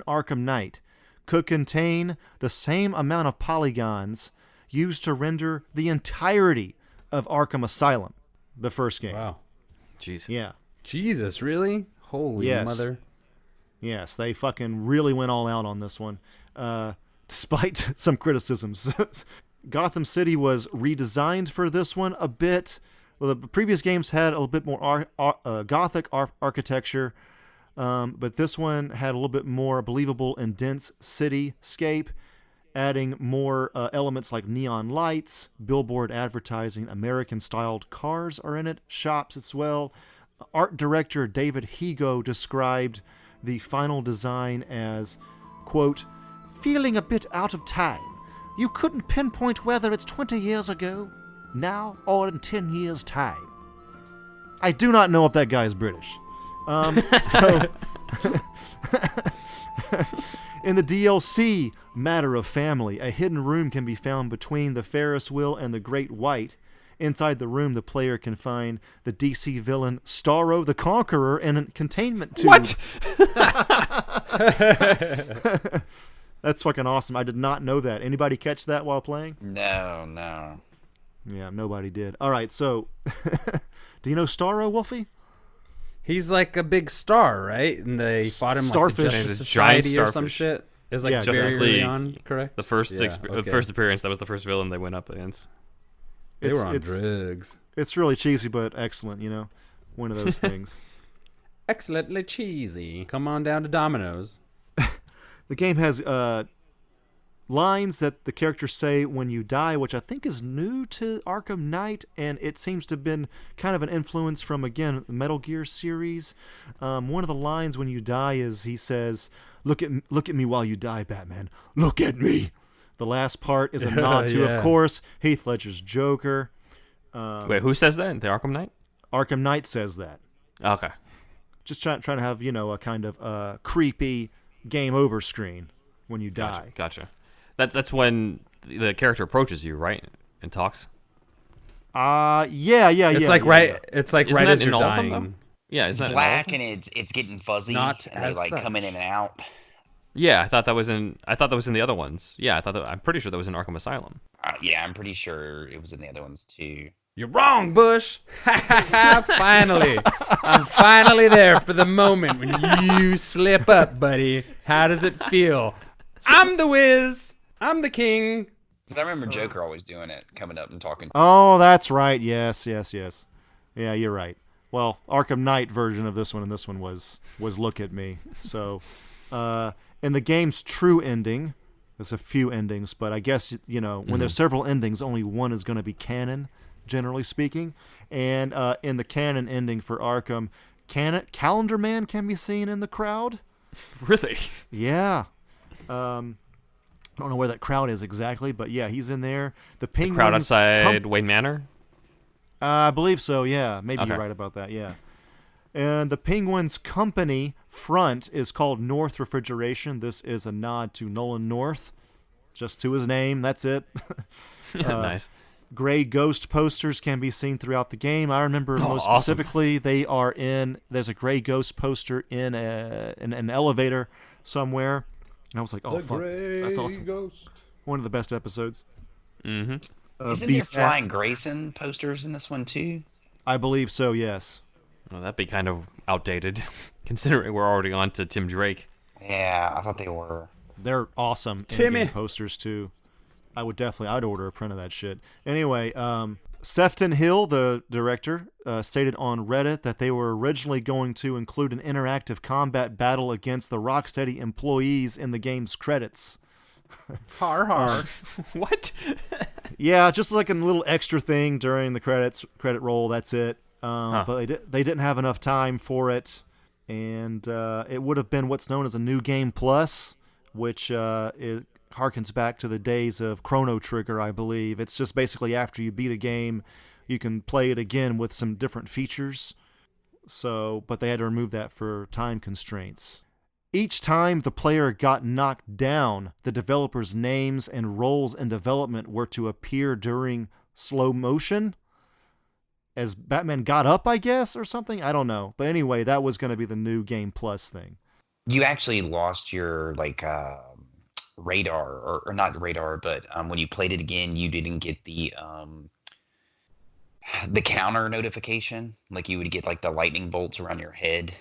Arkham Knight could contain the same amount of polygons used to render the entirety of Arkham Asylum, the first game. Wow. Jeez. Yeah. Jesus, really? Holy mother. Yes, they fucking really went all out on this one, despite some criticisms. Gotham City was redesigned for this one a bit. Well, the previous games had a little bit more Gothic architecture, but this one had a little bit more believable and dense cityscape, adding more elements like neon lights, billboard advertising, American-styled cars are in it, shops as well. Art director David Higo described the final design as, quote, feeling a bit out of time. You couldn't pinpoint whether it's 20 years ago now or in 10 years' time. I do not know if that guy is British. So, in the DLC, Matter of Family, a hidden room can be found between the Ferris wheel and the Great White. Inside the room, the player can find the DC villain Starro the Conqueror in a containment tube. What? That's fucking awesome. I did not know that. Anybody catch that while playing? No. Yeah, nobody did. All right, so do you know Starro, Wolfie? He's like a big star, right? And they fought him Starfish. like the Justice He's a giant Society or some starfish. shit. It's like Yeah, Justice very early League. on, correct? The first Yeah, okay. first appearance, that was the first villain they went up against. They were on drugs. It's really cheesy, but excellent, you know? One of those things. Excellently cheesy. Come on down to Domino's. The game has lines that the characters say when you die, which I think is new to Arkham Knight, and it seems to have been kind of an influence from, again, the Metal Gear series. One of the lines when you die is he says, look at me while you die, Batman. Look at me. The last part is a nod to, of course, Heath Ledger's Joker. Wait, who says that? The Arkham Knight? Arkham Knight says that. Okay. Just trying to have, you know, a kind of creepy game over screen when you die. Gotcha. That's when the character approaches you, right? And talks? Yeah. It's like right. It's like Isn't right that as in you're all of them, dying. Yeah, is that Black in all of them? and it's getting fuzzy, Not and they as like such. coming in and out. Yeah, I thought that was in the other ones. Yeah, I'm pretty sure that was in Arkham Asylum. Yeah, I'm pretty sure it was in the other ones too. You're wrong, Bush. Finally, I'm finally there for the moment when you slip up, buddy. How does it feel? I'm the Wiz. I'm the king. 'Cause I remember Joker always doing it, coming up and talking. Oh, that's right. Yes. Yeah, you're right. Well, Arkham Knight version of this one and this one was Look at Me. So, in the game's true ending, there's a few endings, but I guess, you know, when there's several endings, only one is going to be canon, generally speaking. And in the canon ending for Arkham, Calendar Man can be seen in the crowd. Really? Yeah. I don't know where that crowd is exactly, but yeah, he's in there. The Penguins Crowd outside Wayne Manor? I believe so, yeah. Maybe Okay. you're right about that, yeah. And the Penguins company front is called North Refrigeration. This is a nod to Nolan North, just to his name. That's it. Nice. Gray Ghost posters can be seen throughout the game. I remember most awesome. specifically there's a Gray Ghost poster in an elevator somewhere. And I was like, oh, fuck, that's awesome. Ghost. One of the best episodes. Mm-hmm. Isn't there Flying Grayson posters in this one too? I believe so, yes. Well, that'd be kind of outdated, considering we're already on to Tim Drake. Yeah, I thought they were. They're awesome Timmy. in-game posters too. I'd order a print of that shit. Anyway, Sefton Hill, the director, stated on Reddit that they were originally going to include an interactive combat battle against the Rocksteady employees in the game's credits. Har har. What? Yeah, just like a little extra thing during the credit roll. That's it. But they didn't have enough time for it, and it would have been what's known as a new game plus, which it harkens back to the days of Chrono Trigger, I believe. It's just basically after you beat a game, you can play it again with some different features. So, but they had to remove that for time constraints. Each time the player got knocked down, the developers' names and roles in development were to appear during slow motion as Batman got up, I guess, or something. I don't know. But anyway, that was going to be the new Game Plus thing. You actually lost your radar, or not radar, but when you played it again, you didn't get the counter notification. Like you would get like the lightning bolts around your head.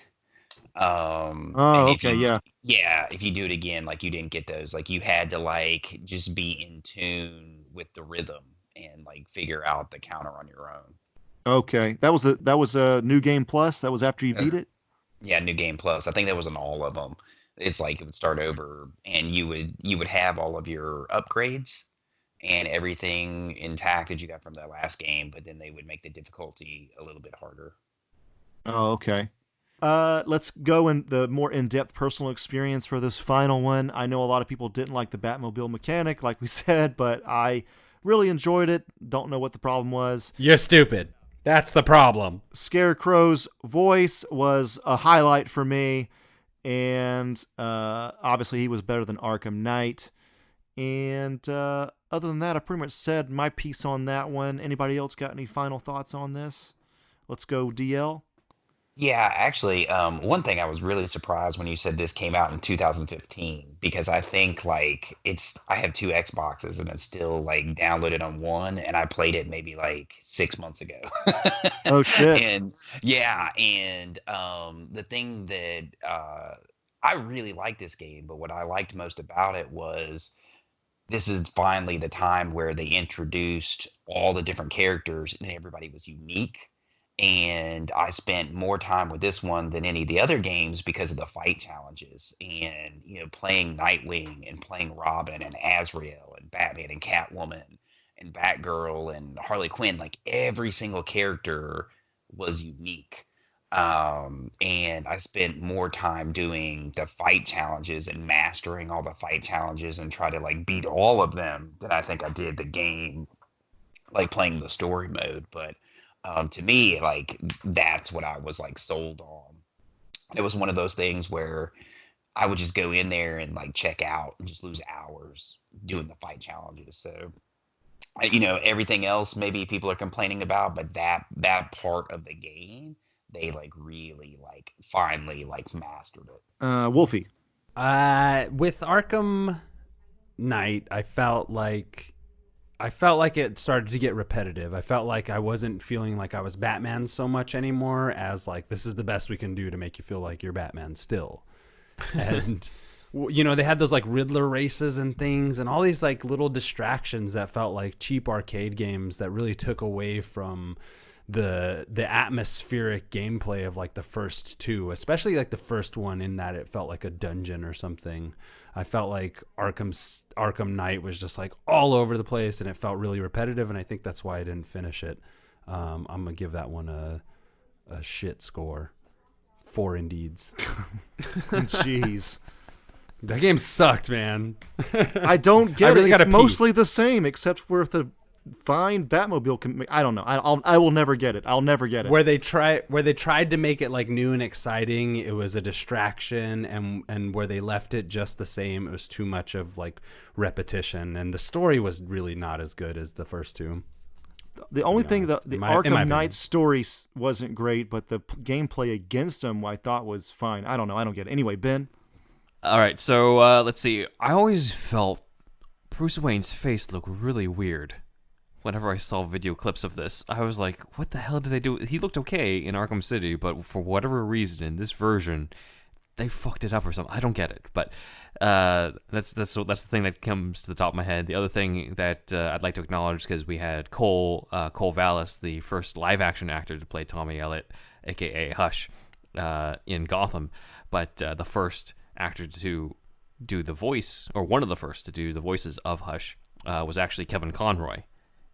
Yeah, if you do it again, like you didn't get those. Like you had to like just be in tune with the rhythm and like figure out the counter on your own. Okay, that was a new Game Plus. That was after you beat it. Yeah, new game plus. I think that was on all of them. It's like it would start over, and you would have all of your upgrades and everything intact that you got from that last game, but then they would make the difficulty a little bit harder. Oh, okay. Let's go in the more in-depth personal experience for this final one. I know a lot of people didn't like the Batmobile mechanic, like we said, but I Really enjoyed it. Don't know what the problem was. You're stupid. That's the problem. Scarecrow's voice was a highlight for me, and obviously he was better than Arkham Knight. And other than that, I pretty much said my piece on that one. Anybody else got any final thoughts on this? Let's go, DL. Yeah, actually, one thing I was really surprised when you said this came out in 2015, because I think like I have two Xboxes and it's still like downloaded on one, and I played it maybe like 6 months ago. Oh shit. And yeah, and the thing that I really liked this game, but what I liked most about it was this is finally the time where they introduced all the different characters and everybody was unique. And I spent more time with this one than any of the other games because of the fight challenges, and playing Nightwing and playing Robin and Azrael and Batman and Catwoman and Batgirl and Harley Quinn. Like every single character was unique. And I spent more time doing the fight challenges and mastering all the fight challenges and try to like beat all of them than I think I did the game, like playing the story mode. But to me, like that's what I was like sold on. It was one of those things where I would just go in there and like check out and just lose hours doing the fight challenges. So, everything else maybe people are complaining about, but that part of the game, they like really like finally like mastered it. Wolfie. With Arkham Knight, I felt like it started to get repetitive. I felt like I wasn't feeling like I was Batman so much anymore, as like, this is the best we can do to make you feel like you're Batman still. And, they had those like Riddler races and things and all these like little distractions that felt like cheap arcade games that really took away from the atmospheric gameplay of like the first two, especially like the first one, in that it felt like a dungeon or something. I felt like Arkham Knight was just like all over the place, and it felt really repetitive, and I think that's why I didn't finish it. I'm gonna give that one a shit score. 4 indeeds. Jeez. That game sucked, man. I don't get really it. It's gotta mostly the same, except for the fine Batmobile. I don't know. I will never get it. I'll never get it. Where they tried to make it like new and exciting, it was a distraction, and where they left it just the same, it was too much of like repetition, and the story was really not as good as the first two. The only thing that the Arkham Knight story wasn't great, but the gameplay against him I thought was fine. I don't know. I don't get it. Anyway, Ben. All right, so let's see. I always felt Bruce Wayne's face looked really weird. Whenever I saw video clips of this, I was like, what the hell did they do? He looked okay in Arkham City, but for whatever reason, in this version, they fucked it up or something. I don't get it. But that's the thing that comes to the top of my head. The other thing that I'd like to acknowledge, because we had Cole Vallis, the first live-action actor to play Tommy Elliott, a.k.a. Hush, in Gotham, but the first actor to do the voice, or one of the first to do the voices of Hush, was actually Kevin Conroy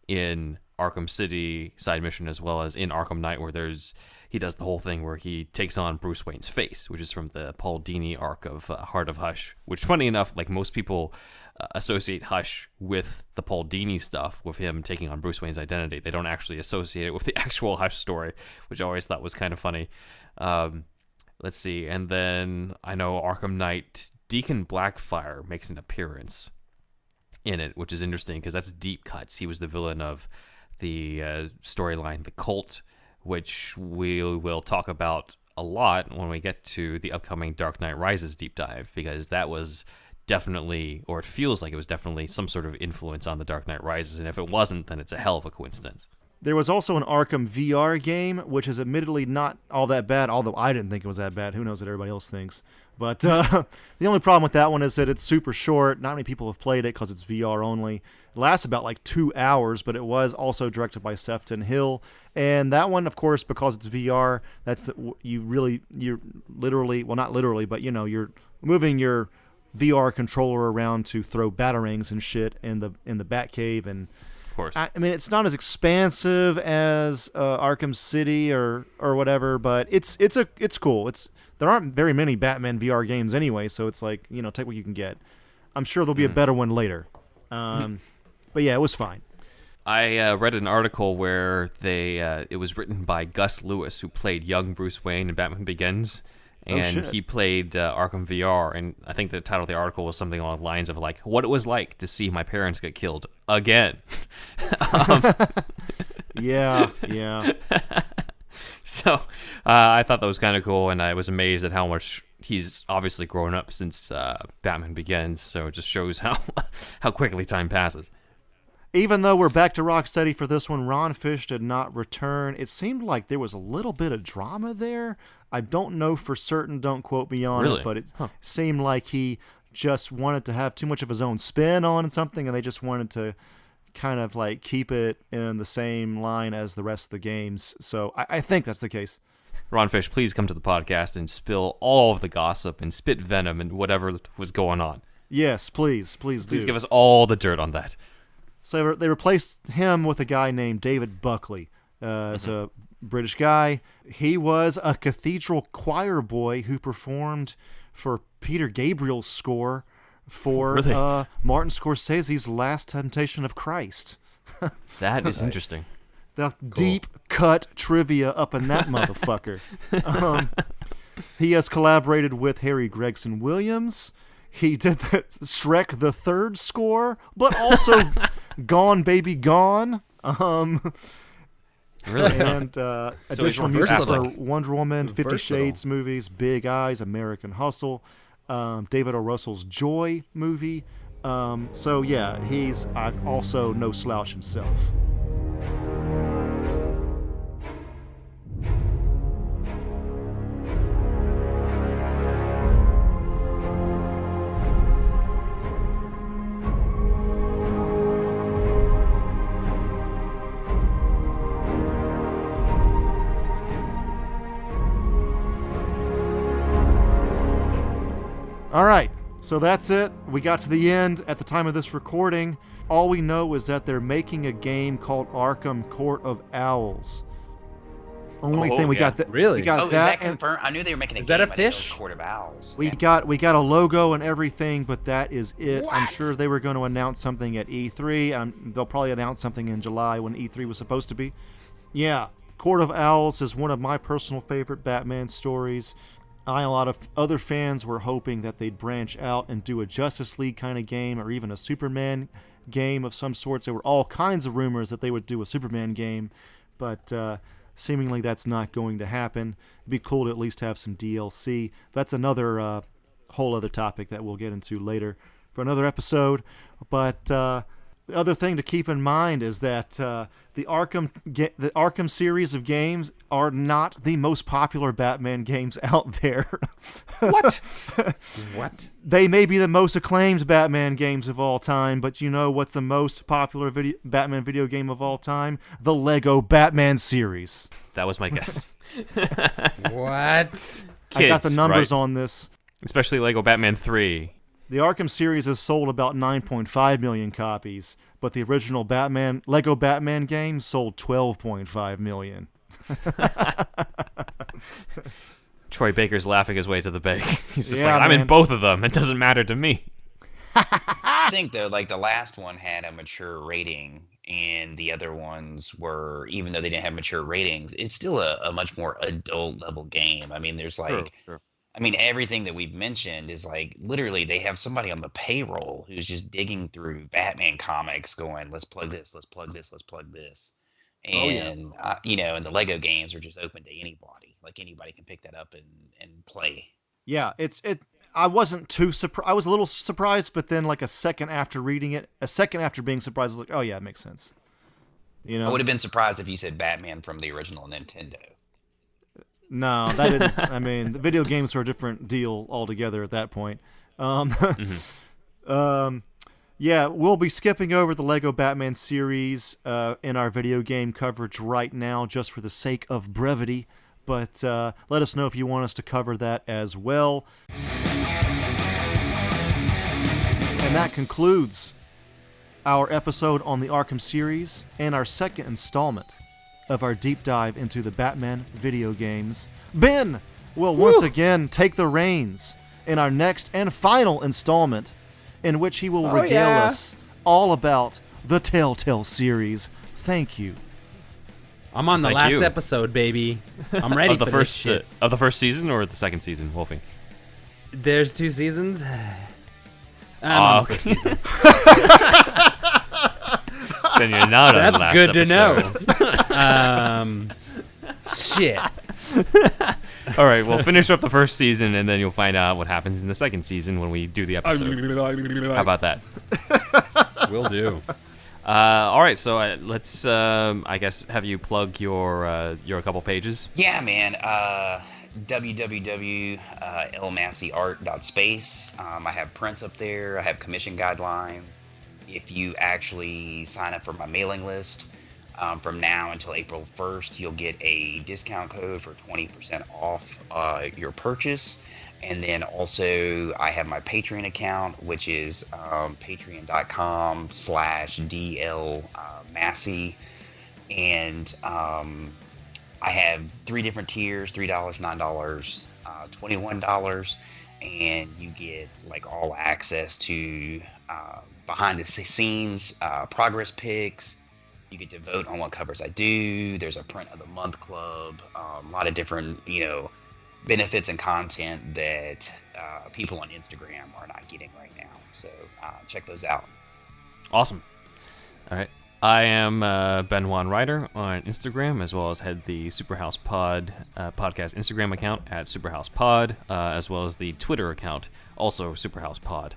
in Arkham City side mission, as well as in Arkham Knight, where he does the whole thing where he takes on Bruce Wayne's face, which is from the Paul Dini arc of Heart of Hush, which, funny enough, like most people associate Hush with the Paul Dini stuff, with him taking on Bruce Wayne's identity. They don't actually associate it with the actual Hush story, which I always thought was kind of funny. Let's see, and then I know Arkham Knight, Deacon Blackfire makes an appearance in it, which is interesting because that's deep cuts. He was the villain of the storyline The Cult, which we will talk about a lot when we get to the upcoming Dark Knight Rises deep dive, because that was definitely, or it feels like it was definitely, some sort of influence on the Dark Knight Rises, and if it wasn't, then it's a hell of a coincidence. There was also an Arkham VR game, which is admittedly not all that bad, although I didn't think it was that bad. Who knows what everybody else thinks. But the only problem with that one is that it's super short. Not many people have played it because it's VR only. It lasts about like 2 hours, but it was also directed by Sefton Hill. And that one, of course, because it's VR, you're literally, well, not literally, but you're moving your VR controller around to throw batarangs and shit in the Batcave. And of course, I mean, it's not as expansive as Arkham City or whatever, but it's cool. There aren't very many Batman VR games anyway, so it's like, take what you can get. I'm sure there'll be a better one later. But yeah, it was fine. I read an article where it was written by Gus Lewis, who played young Bruce Wayne in Batman Begins, and he played Arkham VR, and I think the title of the article was something along the lines of like, what it was like to see my parents get killed again. Yeah. So I thought that was kind of cool, and I was amazed at how much he's obviously grown up since Batman Begins, so it just shows how quickly time passes. Even though we're back to Rocksteady for this one, Ron Fish did not return. It seemed like there was a little bit of drama there. I don't know for certain, don't quote me on it, but it seemed like he just wanted to have too much of his own spin on something, and they just wanted to kind of like keep it in the same line as the rest of the games. So I think that's the case. Ron Fish, please come to the podcast and spill all of the gossip and spit venom and whatever was going on. Yes, please do. Please give us all the dirt on that. So they replaced him with a guy named David Buckley. It's a British guy. He was a cathedral choir boy who performed for Peter Gabriel's score for Martin Scorsese's Last Temptation of Christ. That is interesting. The deep cut trivia up in that motherfucker. He has collaborated with Harry Gregson Williams. He did the Shrek the Third score, but also Gone Baby Gone. Really? And additional music for Wonder Woman, 50 Shades movies, Big Eyes, American Hustle, David O. Russell's Joy movie. So yeah, he's also no slouch himself. All right, so that's it. We got to the end at the time of this recording. All we know is that they're making a game called Arkham Court of Owls. Only thing we got that. Really? We got Is that confirmed? I knew they were making a game. Is that a I didn't know it was fish? Court of Owls. We got a logo and everything, but that is it. I'm sure they were going to announce something at E3. They'll probably announce something in July when E3 was supposed to be. Yeah, Court of Owls is one of my personal favorite Batman stories. A lot of other fans were hoping that they'd branch out and do a Justice League kind of game or even a Superman game of some sorts. There were all kinds of rumors that they would do a Superman game, but seemingly that's not going to happen. It'd be cool to at least have some DLC. That's another whole other topic that we'll get into later for another episode. But the other thing to keep in mind is that the Arkham series of games are not the most popular Batman games out there. What? What? They may be the most acclaimed Batman games of all time, but you know what's the most popular Batman video game of all time? The Lego Batman series. That was my guess. What? I got the Kids, numbers right? on this. Especially Lego Batman 3. The Arkham series has sold about 9.5 million copies, but the original Lego Batman game sold 12.5 million. Troy Baker's laughing his way to the bank. He's just Yeah, like, I'm in man. both of them. It doesn't matter to me. I think though, like the last one had a mature rating, and the other ones were, even though they didn't have mature ratings, it's still a much more adult level game. I mean, there's like, True. I mean, everything that we've mentioned is like literally they have somebody on the payroll who's just digging through Batman comics, going, "Let's plug this, let's plug this, let's plug this," and and the Lego games are just open to anybody. Like anybody can pick that up and play. Yeah, I wasn't too surprised. I was a little surprised, but then like a second after being surprised, I was like, oh yeah, it makes sense. You know, I would have been surprised if you said Batman from the original Nintendo. No, that is. I mean, the video games were a different deal altogether at that point. Yeah, we'll be skipping over the Lego Batman series in our video game coverage right now, just for the sake of brevity. But let us know if you want us to cover that as well. And that concludes our episode on the Arkham series and our second installment of our deep dive into the Batman video games. Ben will once again take the reins in our next and final installment, in which he will regale us all about the Telltale series. Thank you. I'm on the Thank last you. episode, baby. I'm ready Of the for first this shit. of the first season or the second season, Wolfie? There's 2 seasons. I'm on the first season. Then you're not on the That's last good episode. to know. Shit. All right, well, finish up the first season, and then you'll find out what happens in the second season when we do the episode. How about that? Will do. All right, so let's, I guess, have you plug your couple pages. Yeah, man. www.lmasseyart.space. I have prints up there. I have commission guidelines. If you actually sign up for my mailing list, from now until April 1st, you'll get a discount code for 20% off your purchase. And then also, I have my Patreon account, which is patreon.com/DL Massey. And I have 3 different tiers, $3, $9, $21. And you get like all access to behind the scenes progress pics. You get to vote on what covers I do. There's a print of the month club, a lot of different, benefits and content that people on Instagram are not getting right now. So check those out. Awesome. All right. I am Ben Juan Ryder on Instagram, as well as head the SuperHouse podcast Instagram account at SuperHousePod, as well as the Twitter account, also SuperHousePod.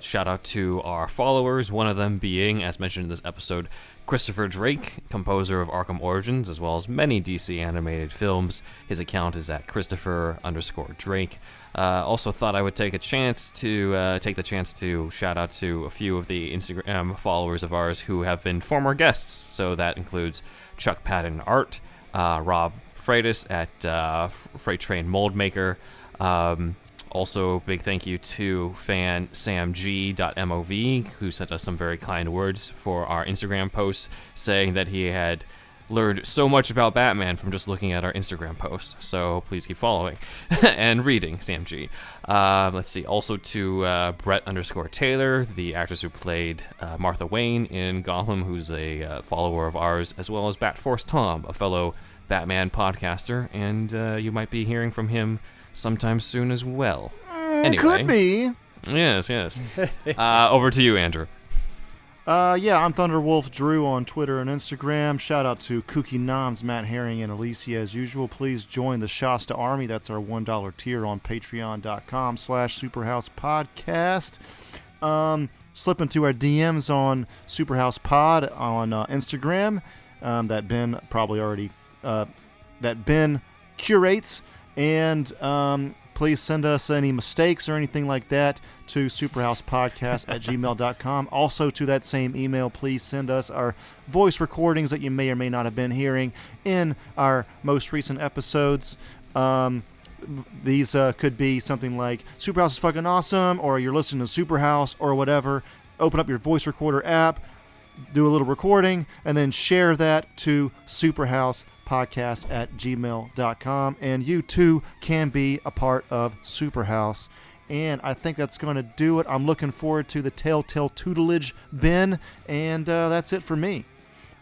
Shout out to our followers, one of them being, as mentioned in this episode, Christopher Drake, composer of Arkham Origins, as well as many DC animated films. His account is at Christopher_Drake. Also thought I would take the chance to shout out to a few of the Instagram followers of ours who have been former guests. So that includes Chuck Patton Art, Rob Freitas at Freight Train Mold Maker. Also, big thank you to fan samg.mov, who sent us some very kind words for our Instagram posts, saying that he had learned so much about Batman from just looking at our Instagram posts. So please keep following and reading, Samg. Let's see. Also to Brett_Taylor, the actress who played Martha Wayne in Gotham, who's a follower of ours, as well as Batforce Tom, a fellow Batman podcaster, and you might be hearing from him sometime soon as well. Anyway, could be. Yes. Over to you, Andrew. Yeah, I'm Thunderwolf Drew on Twitter and Instagram. Shout out to Kooky Noms, Matt Herring, and Alicia as usual. Please join the Shasta Army. That's our $1 tier on patreon.com/SuperHousePodcast. Slip into our DMs on SuperHousePod on Instagram. That Ben probably already that Ben curates. And please send us any mistakes or anything like that to superhousepodcast@gmail.com. Also, to that same email, please send us our voice recordings that you may or may not have been hearing in our most recent episodes. These could be something like Superhouse is fucking awesome, or you're listening to Superhouse, or whatever. Open up your voice recorder app, do a little recording, and then share that to superhousepodcast@gmail.com, and you too can be a part of Superhouse. And I think that's going to do it. I'm looking forward to the Telltale tutelage, Ben, and that's it for me.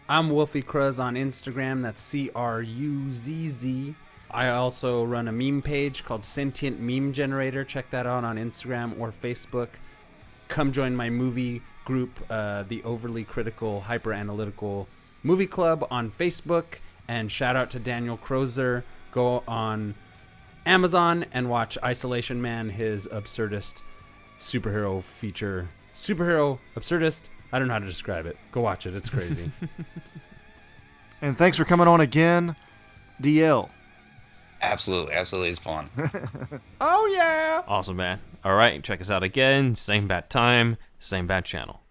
I'm Wolfie Cruz on Instagram. That's CRUZZ. I also run a meme page called Sentient Meme Generator. Check that out on Instagram or Facebook. Come join my movie group, the Overly Critical Hyper Analytical Movie Club on Facebook. And shout out to Daniel Crozer. Go on Amazon and watch Isolation Man, his absurdist superhero feature. Superhero absurdist? I don't know how to describe it. Go watch it. It's crazy. And thanks for coming on again, DL. Absolutely. It's fun. Oh, yeah. Awesome, man. All right, check us out again. Same bat time, same bat channel.